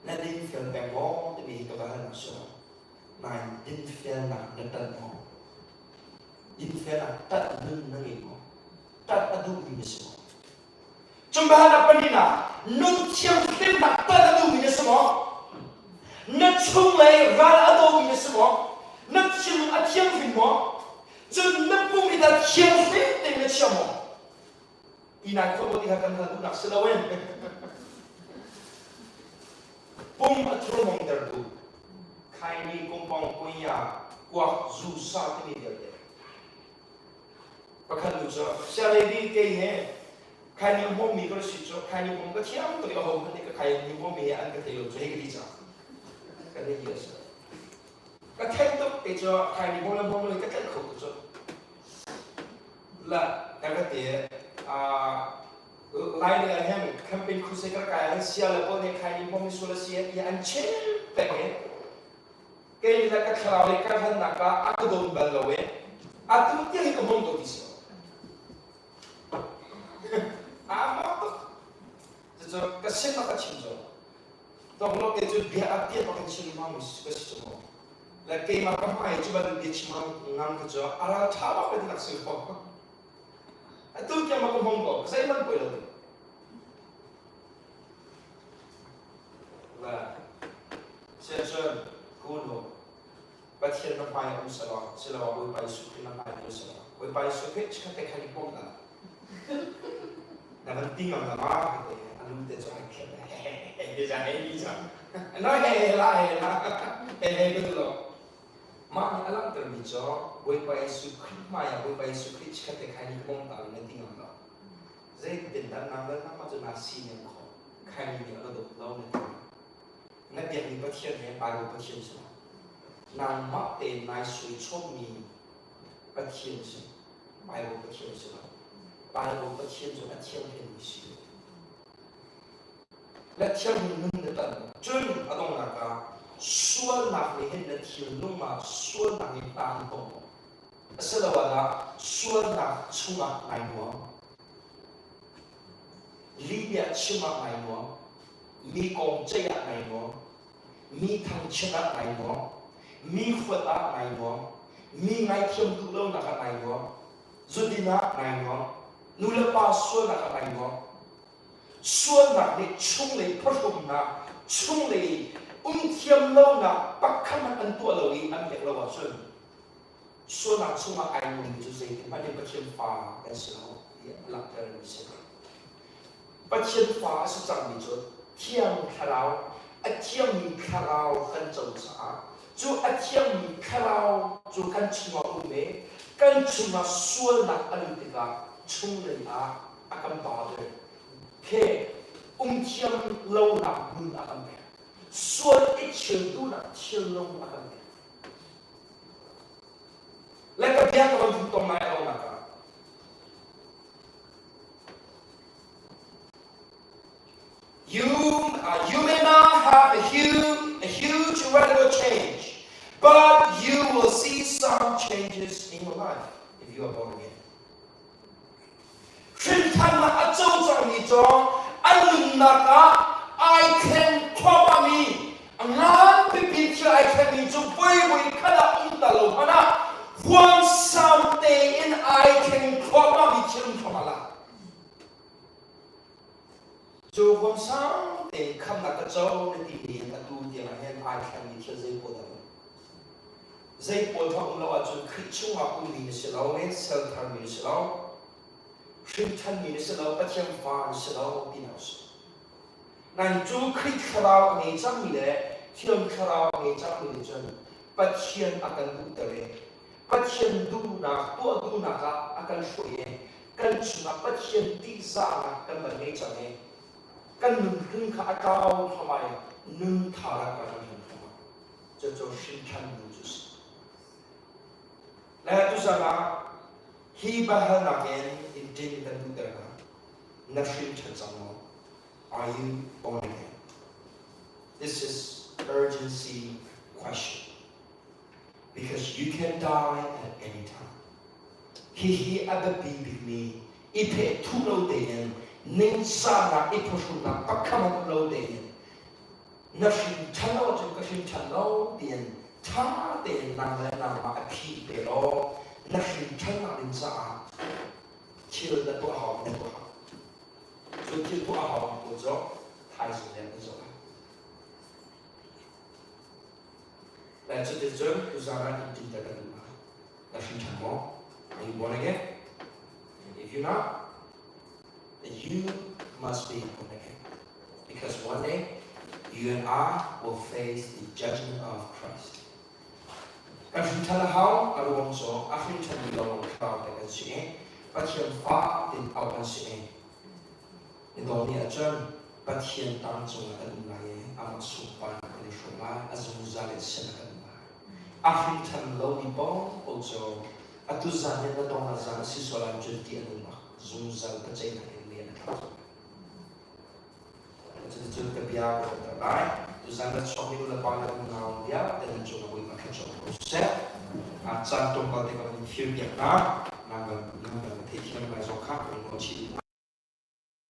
nên đinh phèn bèn bó thì bị các bạn làm sao này đinh phèn là cần tận nó đinh phèn là tận lưng nó nghỉ nó tận ở đâu mình sao chúng ta là bên nào nung chiêm phèn là tận ở đâu mình sao nó chung lấy ra ở đâu mình sẽ có nó chung ở thiên vị mà chứ nó cũng bị ta thiên vị để nó chậm mà đi này không có đi học cần hơn cũng nặng sẽ đâu em bông ở chỗ mong đợi tu khai ni công bằng quay nhà qua dù sao thì mình được và khăn đủ cho xe này đi cây hè khai ni hôm mình có sự cho khai ni hôm có thiam tôi có hôm cái khai ni hôm mình ăn cái thầy cho cái đi cho cái này gì vậy? Cái thanh tục để cho thầy đi bông lên cái thanh khẩu cho là cái tiền lại là hem campaign khu sẽ cái anh xia là bọn này thầy đi bông xuống là xia thì anh chết cái là cái khảo này cái thân là cái ác đồ bẩn rồi ác đồ cái mông đồ gì mà cho cái sinh nó cái chim rồi donc lo que tu bien appuyer par un chinois justement la que ma campagne tu vas le chinois ngam que tu ala cha ba pe nak su ko tu kia ma ko mong ko sai man ko lo là c'est jeune cool ba thiên nó phải ông sao c'est là voi bay su khi nó phải ông sao voi bay su khi chỉ có thể khai bông là mình tin rằng là má thì anh để cho anh khéo bây giờ hay đi chẳng nói hay là cái đó mà anh làm từ bị cho với bài su khít mà ya với bài su khít chỉ có thể khai những công tạo nên tiếng đó dễ tiền đàn nam lên mà cho nó xin những khó khai những nó được lâu nên ngay việc mình có thiên này bài có thiên sao nam mắc tiền này suy chôn mình có thiên sao bài có thiên sao bài có thiên cho nó thiên thiên gì là thiên mình được tận chân ở đâu là cả xuân nạp để hiện là thiên lúc mà xuân nạp để tàn tổ sẽ là gọi là xuân nạp chung nạp này nữa lý địa chung nạp này nữa mi công chế này nữa mi thằng chân này nữa mi phật này nữa mi ngày thiên tu lâu này nữa rồi đi nạp này nữa nu là ba xuân nạp này nữa xuân nạp để chung lấy phát hùng nạp chung lấy thiam lâu na bắc khăm ăn tua lâu đi ăn việc lâu vào xuân xuân nào chung mà ai muốn cho gì thì bắt đầu bắt chiêm phá cái sự nào lạc cái sự bắt chiêm phá sự chẳng bị chốt thiam kharao thiam mi kharao kan châu sa chú thiam mi kharao chú kan chung mà ume kan chung mà xuân nak ăn việc cả chung lên akan bother ke thiam lâu na mun akan be xuân ít chiều tu na chiều lâu akan be lại cái việc của chúng tôi mai đâu mà cả you may not have a huge radical change, but you will see some changes in your life if you are born again. Khi thân là ở châu trọng như cho anh đừng là cả I can cover me, anh biết biết cho I can be cho vui khá là ông ta lâu hả One someday in I can cover me chim from Allah. So one someday come like a joe and the day that do the hand I can be just a put them. They put on lower to creature up with me slow and sell time me slow. Shim 10 minutes slow, but him far slow in house. Now two creek crowd may jump me there, Tim crowd may jump me the but him I can do the way. Bất hiền du na tua du na ka akan shuye kan chunga bất hiền ti sa na kan ba nei chane kan nun hun kha atao thamai nun thara ka kan thama cho shin chan nu jus la tu sa na hi ba ha na ken in din kan du da na shin chan samo are you born again? This is urgency question. Because you can die at any time. He ever be with me. Ipe tu lo dein, ning sa na iposhu na pakam lo dein. Nashin chalo to kashin chalo dein, ta dein na ma api de lo. Nashin chalo din sa chill na to hao na to hao. So chill to hao ko zo, tai su den zo. That's a deserve to Zara in the That's in Tammo. Are you born again? If you're not, then you must be born again. Because one day, you and I will face the judgment of Christ. If you tell how, I won't so. After you tell me, you don't crowd that can but you're far in our conscience. In the only a germ, but here in Tanzung and Laye, I'm a super and a shuma as a Muzali Senegal. African lowly bone also at the Zania the Donazan Sisola Judi and Zunza the Jane in the end. It's a Bia of the line, to Zanga Chomil the Banga now, yeah, then the Jona with a catch of set. At Santo Bodica in Furia, now I'm going to take him as a couple and